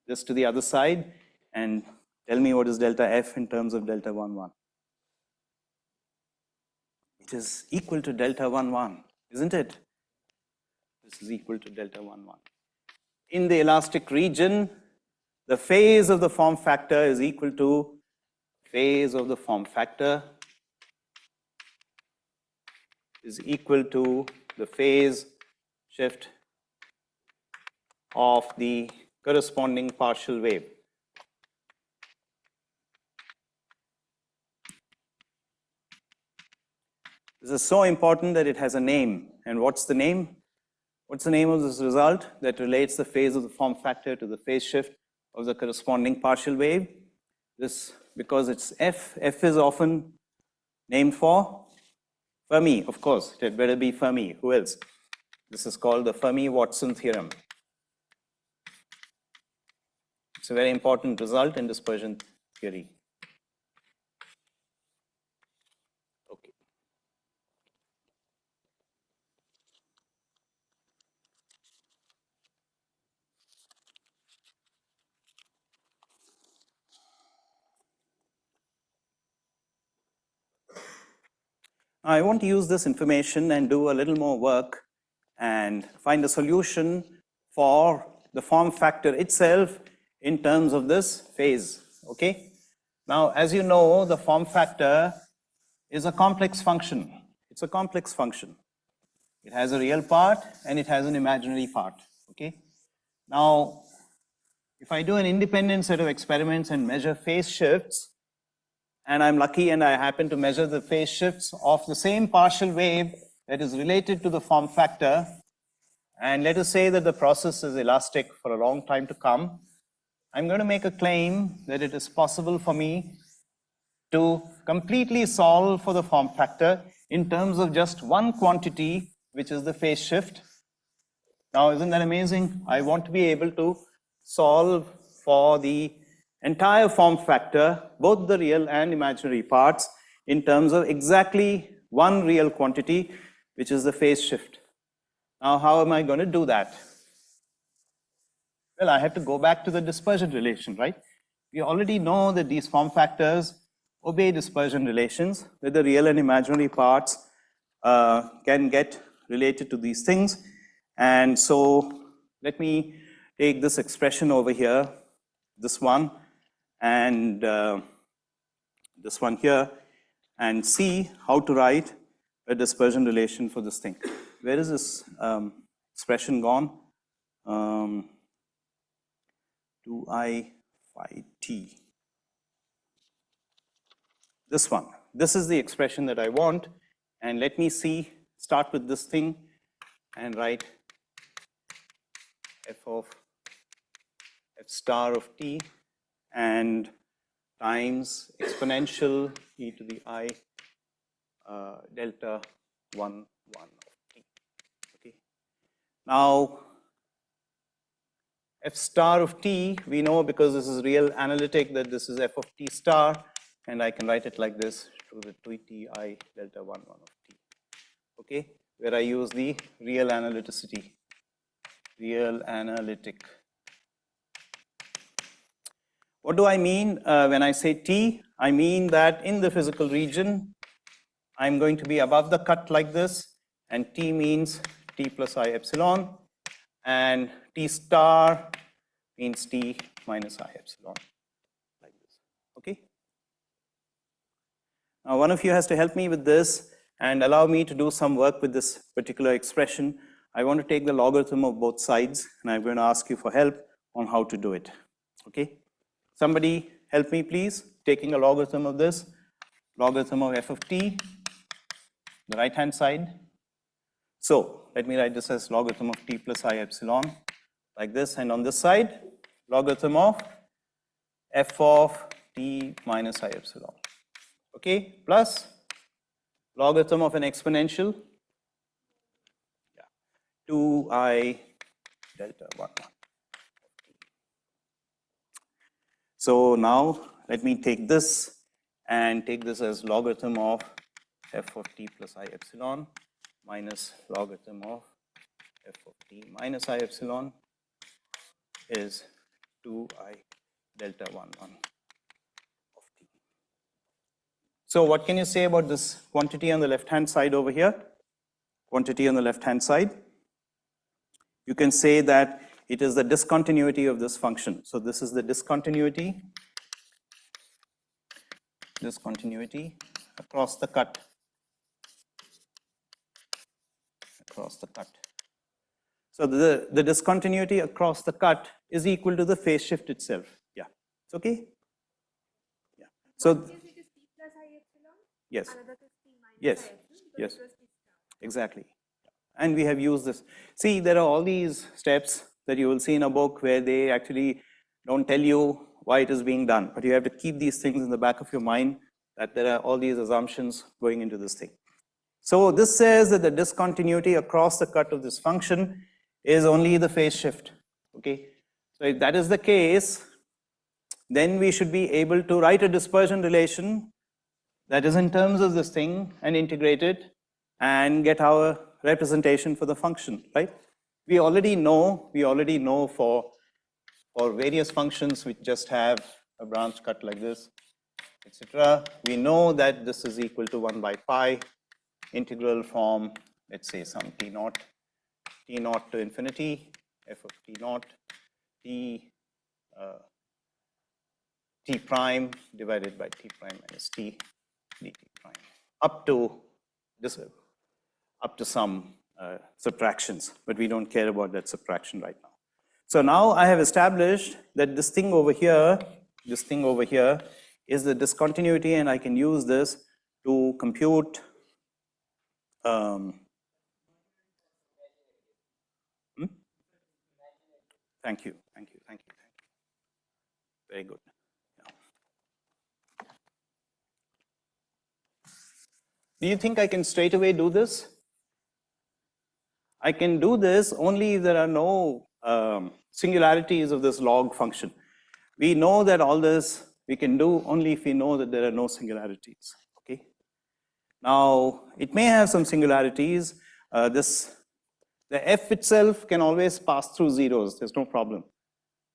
[SPEAKER 1] this to the other side and tell me what is delta f in terms of delta 1. It is equal to delta 1, isn't it? This is equal to delta 1. In the elastic region, the phase of the form factor is equal to phase of the form factor is equal to the phase shift of the corresponding partial wave. This is so important that it has a name. And what's the name? What's the name of this result that relates the phase of the form factor to the phase shift of the corresponding partial wave? This, because it's f, f is often named for Fermi, of course, it had better be Fermi. Who else? This is called the Fermi-Watson theorem. It's a very important result in dispersion theory. Okay. I want to use this information and do a little more work and find a solution for the form factor itself in terms of this phase, okay? Now, as you know, the form factor is a complex function. It's a complex function. It has a real part and it has an imaginary part, okay? Now, if I do an independent set of experiments and measure phase shifts, and I'm lucky and I happen to measure the phase shifts of the same partial wave that is related to the form factor, and let us say that the process is elastic for a long time to come, I'm going to make a claim that it is possible for me to completely solve for the form factor in terms of just one quantity, which is the phase shift. Now, isn't that amazing? I want to be able to solve for the entire form factor, both the real and imaginary parts, in terms of exactly one real quantity, which is the phase shift. Now, how am I going to do that? Well, I have to go back to the dispersion relation, right? We already know that these form factors obey dispersion relations, that the real and imaginary parts can get related to these things. And so let me take this expression over here, this one, and this one here, and see how to write a dispersion relation for this thing. Where is this expression gone? 2I phi t. This one. This is the expression that I want. And let me see, start with this thing and write f star of t and times exponential e to the I delta 1 of t. Okay. Now, f star of t, we know because this is real analytic that this is f of t star, and I can write it like this to the 2t I delta 1 of t. Okay, where I use the real analyticity, real analytic. What do I mean when I say t? I mean that in the physical region, I'm going to be above the cut like this, and t means t plus I epsilon, and t star means t minus I epsilon, like this, okay? Now, one of you has to help me with this and allow me to do some work with this particular expression. I want to take the logarithm of both sides, and I'm going to ask you for help on how to do it, okay? Somebody help me, please, taking a logarithm of this, logarithm of f of t, the right-hand side. So let me write this as logarithm of t plus I epsilon, like this, and on this side, logarithm of f of t minus I epsilon, okay, plus logarithm of an exponential, 2I delta 1. So now let me take this and take this as logarithm of f of t plus I epsilon minus logarithm of f of t minus I epsilon is 2I delta 1 of t. So what can you say about this quantity on the left-hand side over here? Quantity on the left-hand side. You can say that it is the discontinuity of this function. So this is the discontinuity across the cut. So the discontinuity across the cut is equal to the phase shift itself. Yeah, it's okay? Yeah. So
[SPEAKER 3] One case it is t plus I epsilon.
[SPEAKER 1] yes.
[SPEAKER 3] Another case t minus
[SPEAKER 1] Yes.
[SPEAKER 3] I epsilon.
[SPEAKER 1] Yes.
[SPEAKER 3] It was t star.
[SPEAKER 1] Exactly. And we have used this. See, there are all these steps that you will see in a book where they actually don't tell you why it is being done, but you have to keep these things in the back of your mind that there are all these assumptions going into this thing. So this says that the discontinuity across the cut of this function is only the phase shift, okay? So if that is the case, then we should be able to write a dispersion relation that is in terms of this thing and integrate it and get our representation for the function, right? We already know for various functions which just have a branch cut like this, etc. We know that this is equal to 1 by pi integral from, let's say, some t naught to infinity, f of t naught, t prime divided by t prime minus t dt prime, up to this, up to some subtractions, but we don't care about that subtraction right now. So now I have established that this thing over here is the discontinuity, and I can use this to compute Thank you. Very good. Yeah. Do you think I can straight away do this? I can do this only if there are no singularities of this log function. We know that all this we can do only if we know that there are no singularities, okay? Now, it may have some singularities. The f itself can always pass through zeros, there's no problem.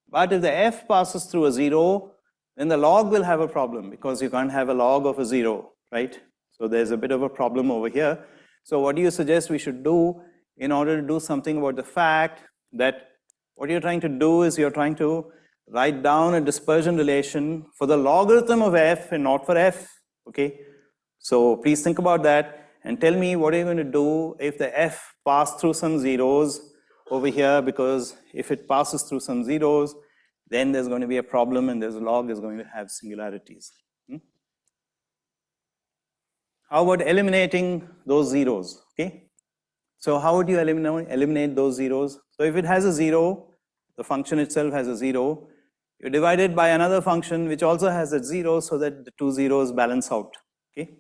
[SPEAKER 1] But if the f passes through a zero, then the log will have a problem because you can't have a log of a zero, right? So there's a bit of a problem over here. So what do you suggest we should do in order to do something about the fact that what you're trying to do is you're trying to write down a dispersion relation for the logarithm of f and not for f, okay? So please think about that and tell me what are you going to do if the f passed through some zeros over here, because if it passes through some zeros, then there's going to be a problem and this log is going to have singularities. How about eliminating those zeros, okay? So how would you eliminate those zeros? So if it has a zero, the function itself has a zero, you divide it by another function which also has a zero so that the two zeros balance out, okay?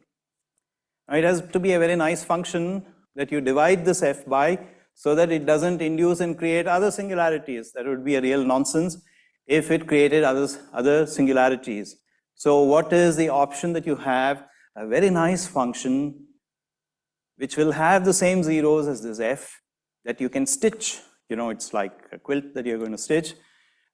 [SPEAKER 1] Now it has to be a very nice function that you divide this f by so that it doesn't induce and create other singularities. That would be a real nonsense if it created other singularities. So what is the option that you have? A very nice function which will have the same zeros as this f that you can stitch. You know, it's like a quilt that you're going to stitch,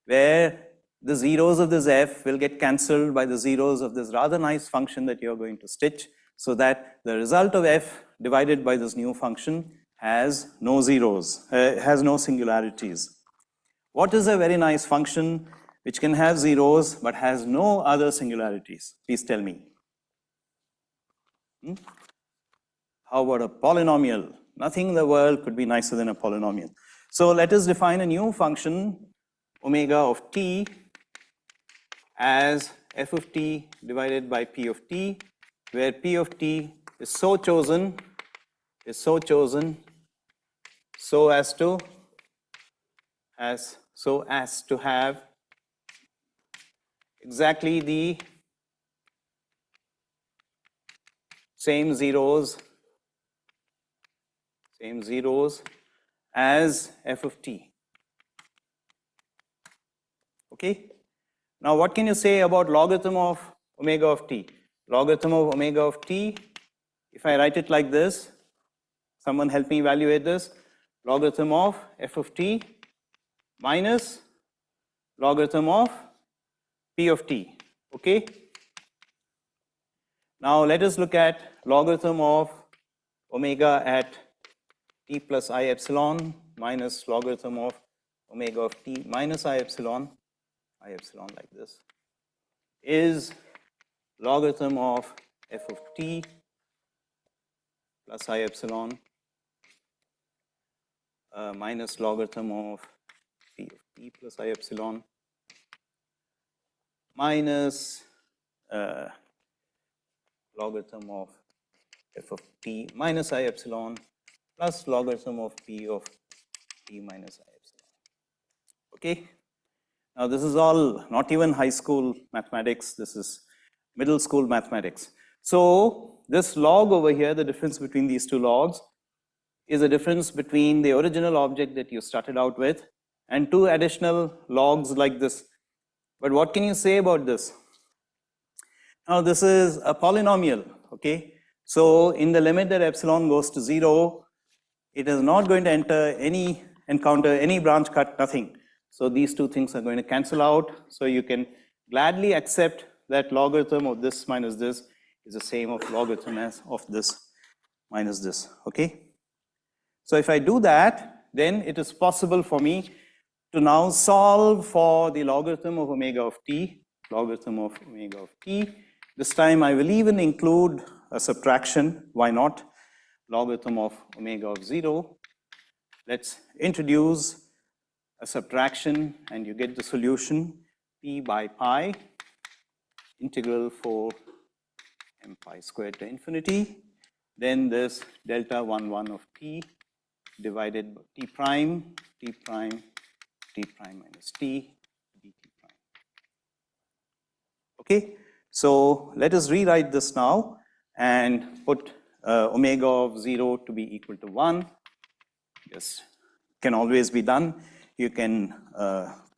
[SPEAKER 1] where the zeros of this f will get cancelled by the zeros of this rather nice function that you're going to stitch, so that the result of f divided by this new function has no zeros, has no singularities. What is a very nice function which can have zeros but has no other singularities? Please tell me. How about a polynomial? Nothing in the world could be nicer than a polynomial. So let us define a new function, omega of t, as f of t divided by p of t, where p of t is so chosen so as to have exactly the same zeros as f of t. Okay? Now what can you say about logarithm of omega of t? Logarithm of omega of t, if I write it like this, someone help me evaluate this, logarithm of f of t minus logarithm of p of t, okay? Now let us look at logarithm of omega at t plus I epsilon minus logarithm of omega of t minus I epsilon like this, is logarithm of f of t plus I epsilon minus logarithm of p of t plus I epsilon minus logarithm of f of t minus I epsilon plus logarithm of p of t minus I epsilon. Okay? Now this is all not even high school mathematics, this is middle school mathematics. So this log over here, the difference between these two logs, is a difference between the original object that you started out with and two additional logs like this. But what can you say about this? Now this is a polynomial, okay? So in the limit that epsilon goes to 0, it is not going to encounter any branch cut, nothing. So these two things are going to cancel out. So you can gladly accept that logarithm of this minus this is the same of logarithm as of this minus this, okay? So if I do that, then it is possible for me to now solve for the logarithm of omega of t, logarithm of omega of t. This time I will even include a subtraction, why not? Logarithm of omega of 0. Let's introduce a subtraction and you get the solution p by pi integral for m pi squared to infinity. Then this delta 1 1 of t divided by t prime minus t dt prime. Okay, so let us rewrite this now and put omega of 0 to be equal to 1. Yes, can always be done. You can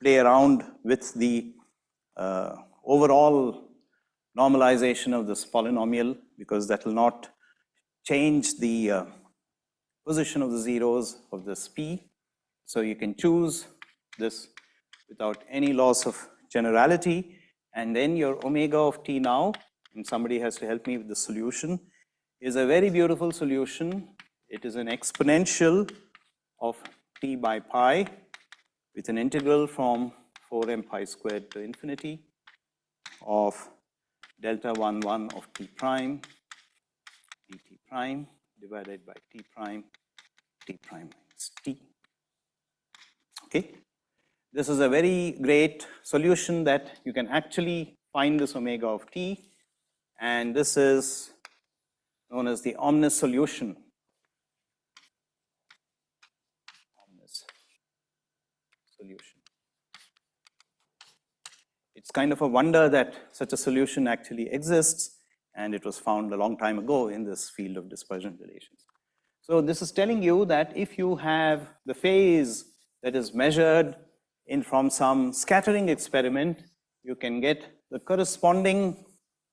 [SPEAKER 1] play around with the overall normalization of this polynomial because that will not change the position of the zeros of this p. So you can choose this without any loss of generality. And then your omega of t now, and somebody has to help me with the solution, is a very beautiful solution. It is an exponential of t by pi with an integral from 4m pi squared to infinity of delta 1 1 of t prime dt prime divided by t prime minus t. Okay, this is a very great solution that you can actually find this omega of t, and this is known as the omnis solution. Omnis solution. It's kind of a wonder that such a solution actually exists, and it was found a long time ago in this field of dispersion relations. So this is telling you that if you have the phase that is measured in from some scattering experiment, you can get the corresponding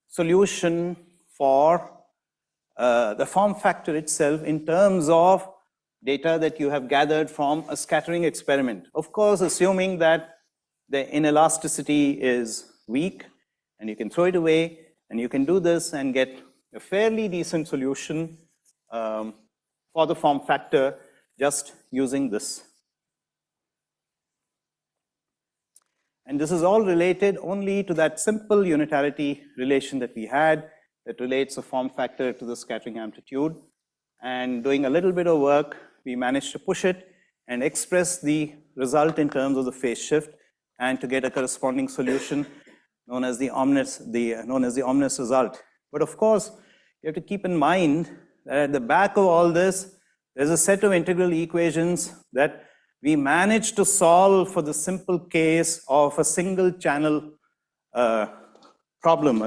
[SPEAKER 1] solution for the form factor itself in terms of data that you have gathered from a scattering experiment. Of course, assuming that the inelasticity is weak and you can throw it away, and you can do this and get a fairly decent solution for the form factor just using this. And this is all related only to that simple unitarity relation that we had that relates a form factor to the scattering amplitude. And doing a little bit of work, we managed to push it and express the result in terms of the phase shift and to get a corresponding solution known as the omnis result. But of course, you have to keep in mind that at the back of all this, there's a set of integral equations that we managed to solve for the simple case of a single channel problem,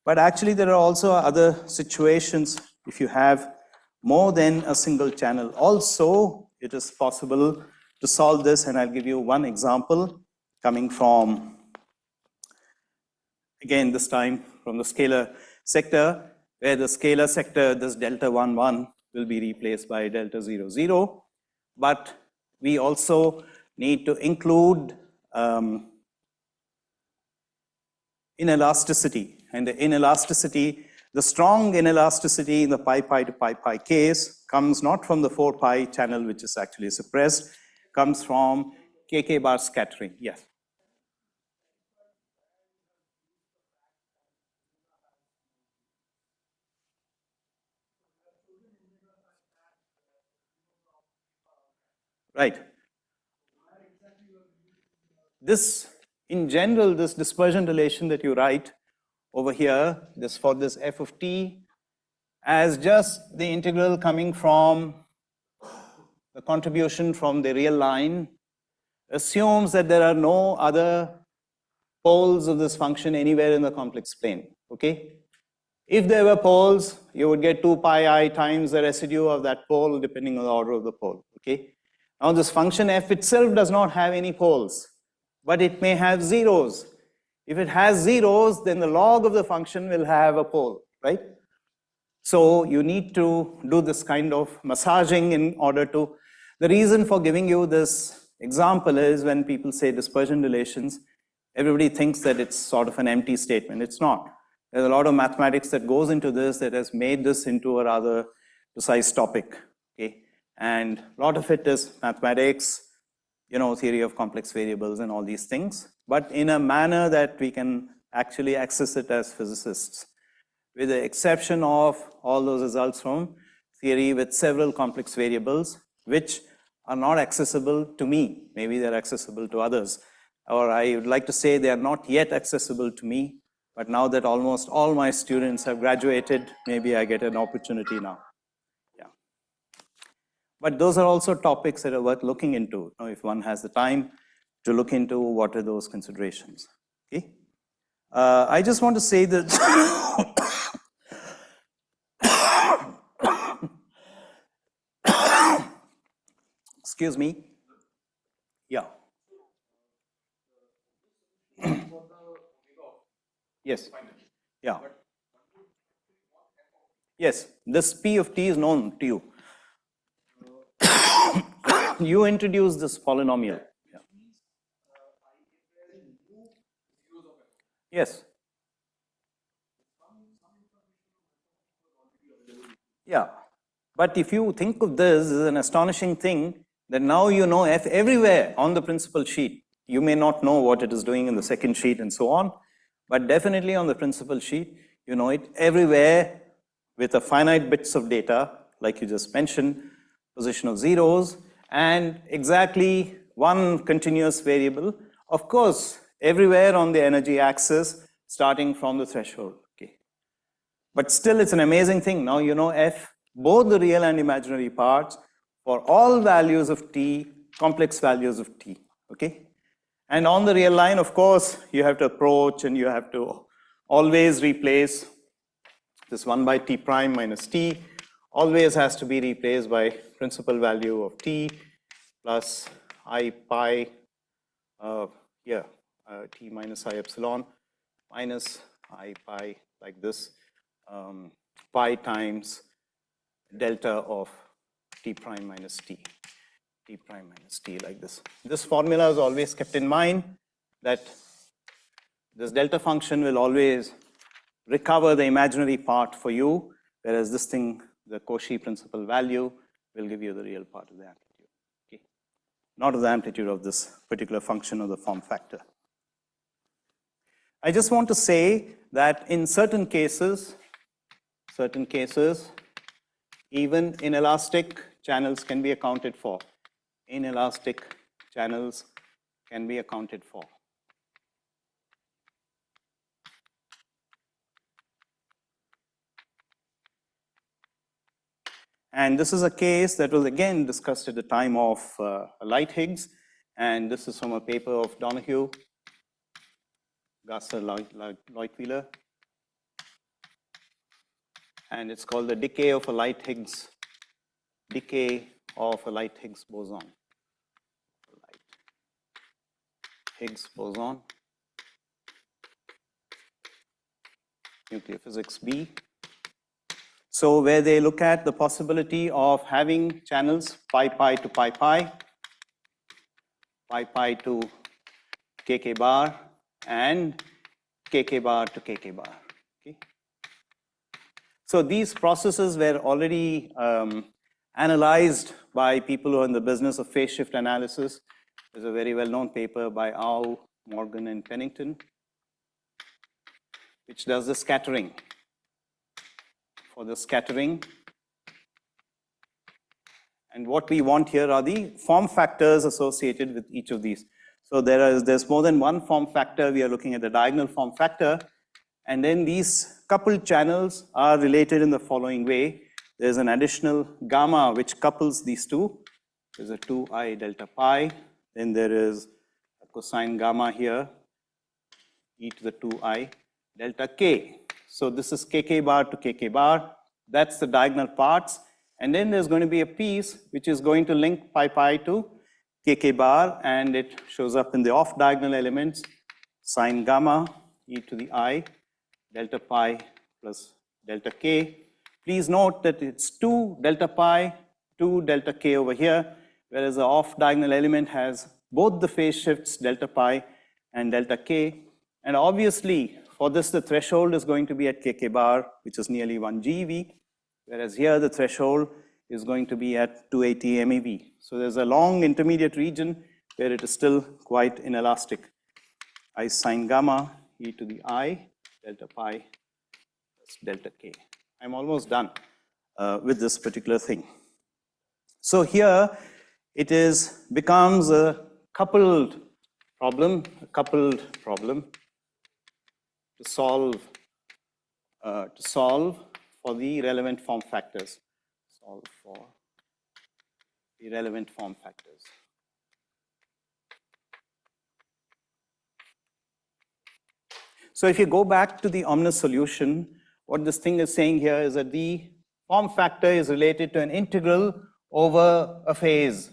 [SPEAKER 1] But actually, there are also other situations. If you have more than a single channel, also it is possible to solve this. And I'll give you one example coming from, again, this time from the scalar sector, where the scalar sector, this delta 1 1 will be replaced by delta 0 0. But we also need to include inelasticity. And the inelasticity, the strong inelasticity in the pi pi to pi pi case comes not from the 4 pi channel, which is actually suppressed, comes from kk bar scattering. Yes. Right. This, in general, this dispersion relation that you write over here, this for this f of t, as just the integral coming from the contribution from the real line, assumes that there are no other poles of this function anywhere in the complex plane, okay? If there were poles, you would get 2 pi I times the residue of that pole depending on the order of the pole, okay? Now this function f itself does not have any poles, but it may have zeros. If it has zeros, then the log of the function will have a pole, right? So you need to do this kind of massaging in order to, the reason for giving you this example is when people say dispersion relations, everybody thinks that it's sort of an empty statement. It's not. There's a lot of mathematics that goes into this that has made this into a rather precise topic, okay? And a lot of it is mathematics, you know, theory of complex variables and all these things, but in a manner that we can actually access it as physicists, with the exception of all those results from theory with several complex variables, which are not accessible to me. Maybe they're accessible to others. Or I would like to say they are not yet accessible to me, but now that almost all my students have graduated, maybe I get an opportunity now. Yeah. But those are also topics that are worth looking into, you know, if one has the time to look into what are those considerations. Okay? I just want to say that excuse me. Yeah. Yes. Yeah. Yes. This P of t is known to you. You introduced this polynomial. Yeah. Yes. Yeah. But if you think of this as an astonishing thing, that now you know f everywhere on the principal sheet. You may not know what it is doing in the second sheet and so on, but definitely on the principal sheet, you know it everywhere with a finite bits of data, like you just mentioned, position of zeros, and exactly one continuous variable. Of course, everywhere on the energy axis, starting from the threshold. Okay. But still, it's an amazing thing. Now you know f, both the real and imaginary parts, for all values of t, complex values of t, okay? And on the real line, of course, you have to approach and you have to always replace this 1 by t prime minus t, always has to be replaced by principal value of t plus I pi, t minus I epsilon minus I pi like this, pi times delta of t prime minus t like this. This formula is always kept in mind that this delta function will always recover the imaginary part for you, whereas this thing, the Cauchy principal value, will give you the real part of the amplitude. Okay? Not of the amplitude of this particular function or the form factor. I just want to say that in certain cases, even inelastic channels can be accounted for. Inelastic channels can be accounted for. And this is a case that was again discussed at the time of light Higgs, and this is from a paper of Donahue, Gasser, Leutwiler, and it's called the decay of a light Higgs boson. Higgs boson, nuclear physics B. So where they look at the possibility of having channels pi pi to pi pi, pi pi to kk bar, and kk bar to kk bar. Okay. So these processes were already analyzed by people who are in the business of phase shift analysis. There's a very well-known paper by Au, Morgan, and Pennington, which does the scattering. For the scattering, and what we want here are the form factors associated with each of these. So there's more than one form factor. We are looking at the diagonal form factor, and then these coupled channels are related in the following way. There's an additional gamma which couples these two. There's a 2I delta pi. Then there is a cosine gamma here. e to the 2I delta k. So this is kk bar to kk bar. That's the diagonal parts. And then there's going to be a piece which is going to link pi pi to kk bar, and it shows up in the off diagonal elements, sine gamma e to the I delta pi plus delta k. Please note that it's 2 delta pi, 2 delta k over here, whereas the off diagonal element has both the phase shifts delta pi and delta k. And obviously, for this, the threshold is going to be at kk bar, which is nearly 1 GeV, whereas here the threshold is going to be at 280 MeV. So there's a long intermediate region where it is still quite inelastic. I sine gamma e to the I delta pi plus delta k. I'm almost done with this particular thing. So here it becomes a coupled problem to solve for the relevant form factors. Solve for the relevant form factors. So if you go back to the omnus solution, what this thing is saying here is that the form factor is related to an integral over a phase.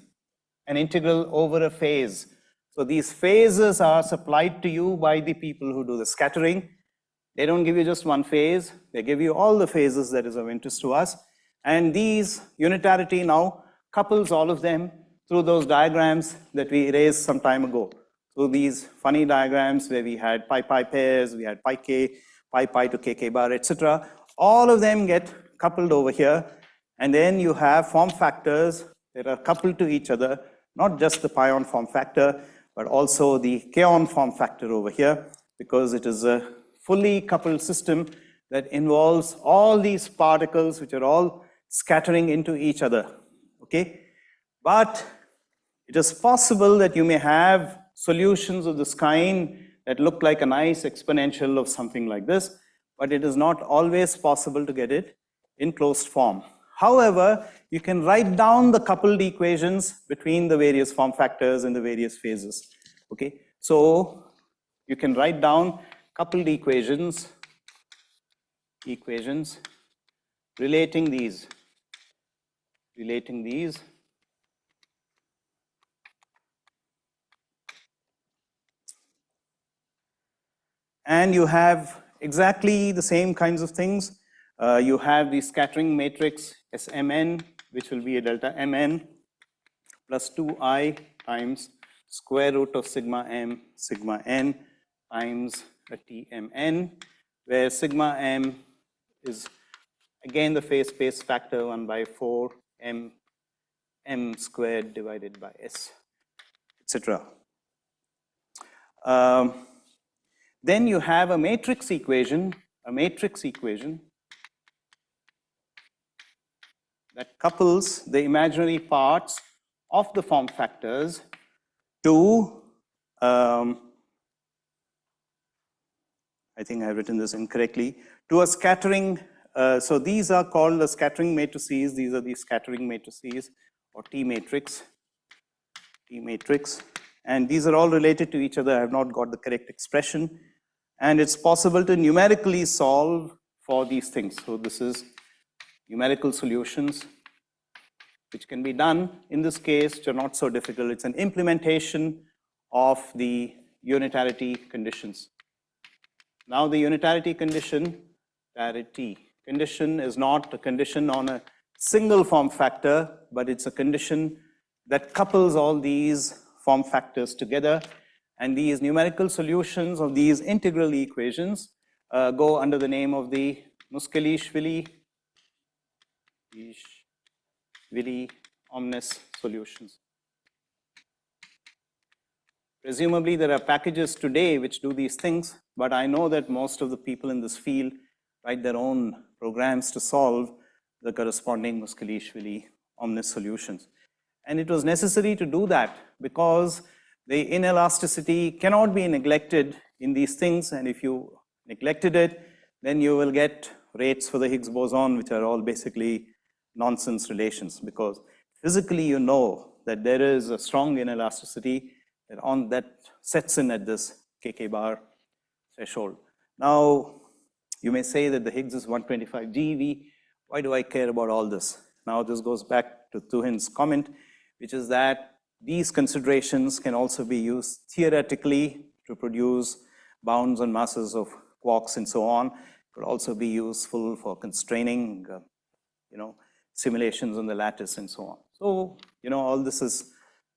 [SPEAKER 1] An integral over a phase. So these phases are supplied to you by the people who do the scattering. They don't give you just one phase, they give you all the phases that is of interest to us. And these unitarity now couples all of them through those diagrams that we erased some time ago. So these funny diagrams where we had pi pi pairs, we had pi k, pi pi to kk bar, etc. All of them get coupled over here. And then you have form factors that are coupled to each other, not just the pion form factor, but also the kaon form factor over here, because it is a fully coupled system that involves all these particles which are all scattering into each other, okay? But it is possible that you may have solutions of this kind that look like a nice exponential of something like this, but it is not always possible to get it in closed form. However, you can write down the coupled equations between the various form factors and the various phases, okay? So you can write down coupled equations relating these. And you have exactly the same kinds of things. You have the scattering matrix Smn, which will be a delta Mn plus 2I times square root of sigma m sigma n times a Tmn, where sigma m is again the phase space factor 1 by 4 m squared divided by s, etc. Then you have a matrix equation that couples the imaginary parts of the form factors to, I think I've written this incorrectly, to a scattering, so these are called the scattering matrices, these are the scattering matrices, or T matrix, and these are all related to each other. I have not got the correct expression, and it's possible to numerically solve for these things. So this is numerical solutions which can be done in this case, which are not so difficult. It's an implementation of the unitarity conditions. Now the unitarity condition is not a condition on a single form factor, but it's a condition that couples all these form factors together, and these numerical solutions of these integral equations go under the name of the Muskelishvili omnus solutions. Presumably there are packages today which do these things, but I know that most of the people in this field write their own programs to solve the corresponding Muskelishvili omnus solutions. And it was necessary to do that because the inelasticity cannot be neglected in these things, and if you neglected it, then you will get rates for the Higgs boson which are all basically nonsense relations, because physically you know that there is a strong inelasticity that sets in at this kk bar threshold. Now, you may say that the Higgs is 125 GeV. Why do I care about all this? Now, this goes back to Tuhin's comment, which is that these considerations can also be used theoretically to produce bounds and masses of quarks and so on. It could also be useful for constraining, simulations on the lattice and so on. So, all this is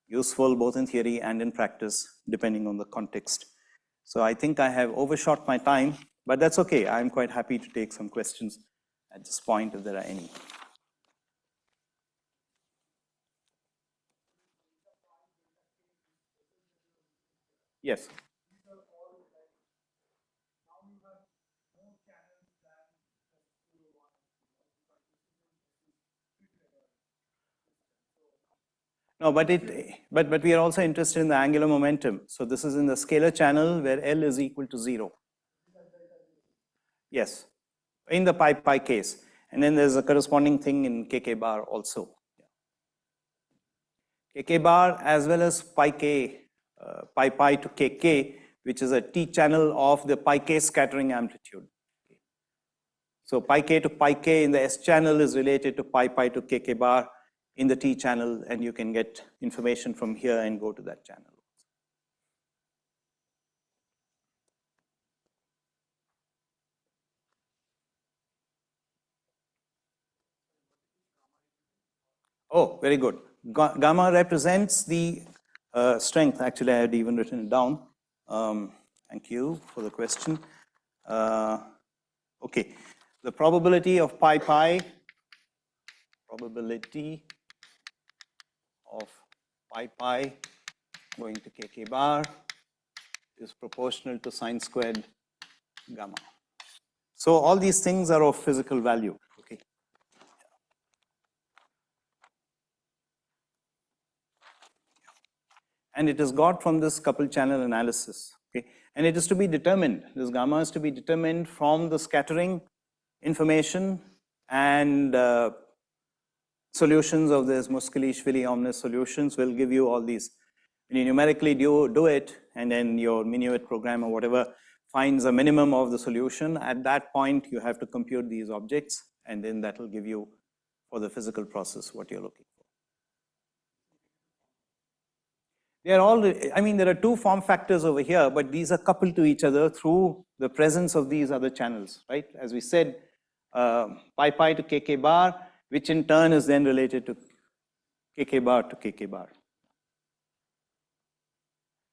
[SPEAKER 1] useful both in theory and in practice, depending on the context. So I think I have overshot my time, but that's okay. I'm quite happy to take some questions at this point if there are any. Yes. No, but we are also interested in the angular momentum. So this is in the scalar channel where L is equal to 0. Yes, in the pi case. And then there's a corresponding thing in kk bar also. Kk bar as well as pi k, pi to kk, which is a T channel of the pi k scattering amplitude. So pi k to pi k in the S channel is related to pi to kk bar in the T channel, and you can get information from here and go to that channel. Oh, very good. Gamma represents the strength. Actually, I had even written it down. Thank you for the question. Okay, the probability of pi going to kk bar is proportional to sine squared gamma. So all these things are of physical value. Okay. And it is got from this coupled channel analysis. Okay. And it is to be determined. This gamma is to be determined from the scattering information and solutions of this Muskelishvili omnis solutions will give you all these. When you numerically do it, and then your minuet program or whatever finds a minimum of the solution, at that point you have to compute these objects, and then that will give you, for the physical process, what you're looking for. They are all, I mean, there are two form factors over here, but these are coupled to each other through the presence of these other channels, right? As we said, pi to kk bar, which in turn is then related to kk bar to kk bar.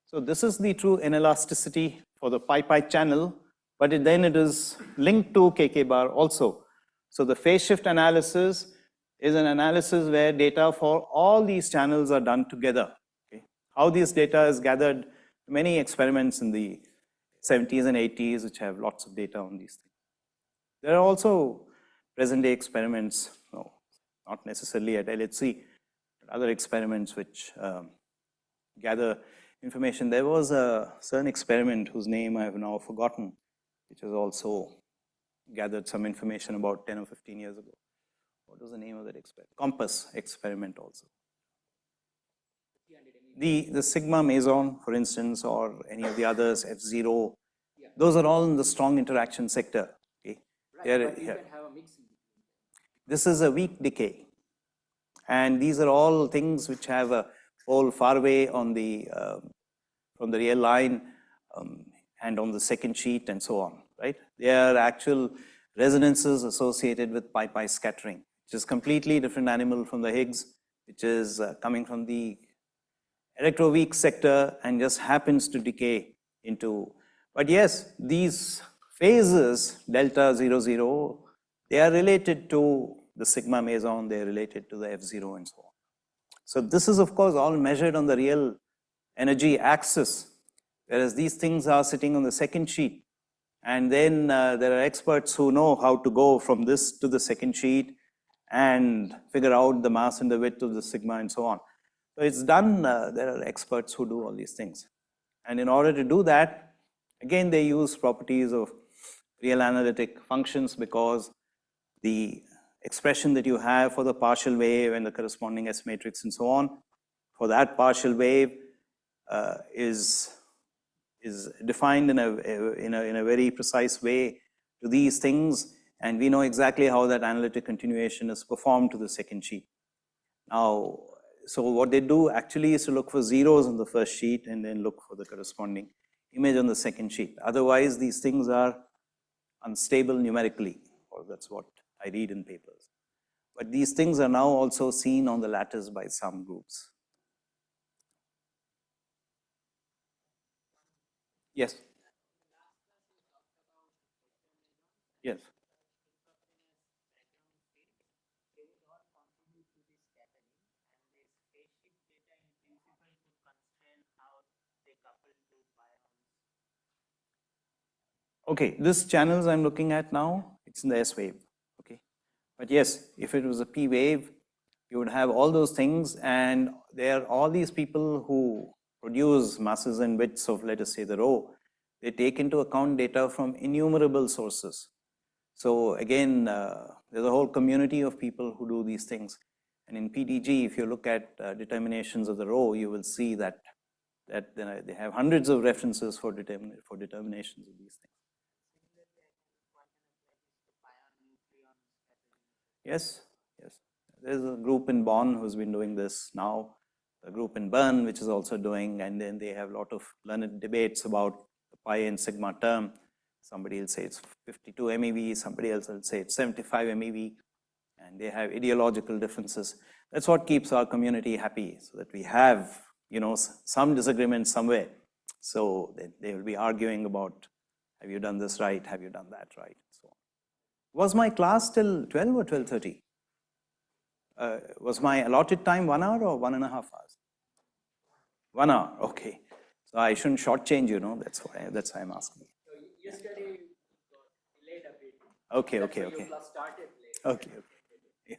[SPEAKER 1] So this is the true inelasticity for the pi channel, but then it is linked to kk bar also. So the phase shift analysis is an analysis where data for all these channels are done together. Okay. How this data is gathered, many experiments in the 70s and 80s which have lots of data on these things. There are also present day experiments, no, not necessarily at LHC, but other experiments which gather information. There was a certain experiment whose name I have now forgotten, which has also gathered some information about 10 or 15 years ago. What was the name of that experiment? Compass experiment also. The sigma meson, for instance, or any of the others, F0, those are all in the strong interaction sector. Okay.
[SPEAKER 2] Right, but you can have a mix.
[SPEAKER 1] This is a weak decay. And these are all things which have a pole far away on the from the real line and on the second sheet and so on, right? They are actual resonances associated with pi scattering, which is completely different animal from the Higgs, which is coming from the electroweak sector and just happens to decay into. But yes, these phases, delta 0, 0, they are related to the sigma meson, they are related to the F0 and so on. So this is of course all measured on the real energy axis, whereas these things are sitting on the second sheet. And then there are experts who know how to go from this to the second sheet and figure out the mass and the width of the sigma and so on. So it's done, there are experts who do all these things. And in order to do that, again, they use properties of real analytic functions because the expression that you have for the partial wave and the corresponding S matrix and so on, for that partial wave is is defined in a very precise way to these things, and we know exactly how that analytic continuation is performed to the second sheet. Now, so what they do actually is to look for zeros on the first sheet and then look for the corresponding image on the second sheet. Otherwise, these things are unstable numerically, or that's what I read in papers. But these things are now also seen on the lattice by some groups. Yes. Yes. Okay, this channels I'm looking at now, it's in the S wave. Okay, but yes, if it was a P wave, you would have all those things, and there are all these people who produce masses and widths of, let us say, the row. They take into account data from innumerable sources. So again, there's a whole community of people who do these things. And in PDG, if you look at determinations of the row, you will see that they have hundreds of references for determinations of these things. Yes, yes. There's a group in Bonn who's been doing this now, a group in Bern which is also doing, and then they have a lot of learned debates about the pi and sigma term. Somebody will say it's 52 MeV, somebody else will say it's 75 MeV, and they have ideological differences. That's what keeps our community happy, so that we have, you know, some disagreement somewhere. So they will be arguing about, have you done this right, have you done that right, so on. Was my class till 12 or 12:30? Was my allotted time 1 hour or 1.5 hours? 1 hour, okay. So I shouldn't shortchange, you know, that's why I'm asking.
[SPEAKER 2] So yesterday you got delayed a bit.
[SPEAKER 1] Okay,
[SPEAKER 2] That's
[SPEAKER 1] okay,
[SPEAKER 2] why
[SPEAKER 1] okay.
[SPEAKER 2] your class started late.
[SPEAKER 1] Okay, okay. Yeah.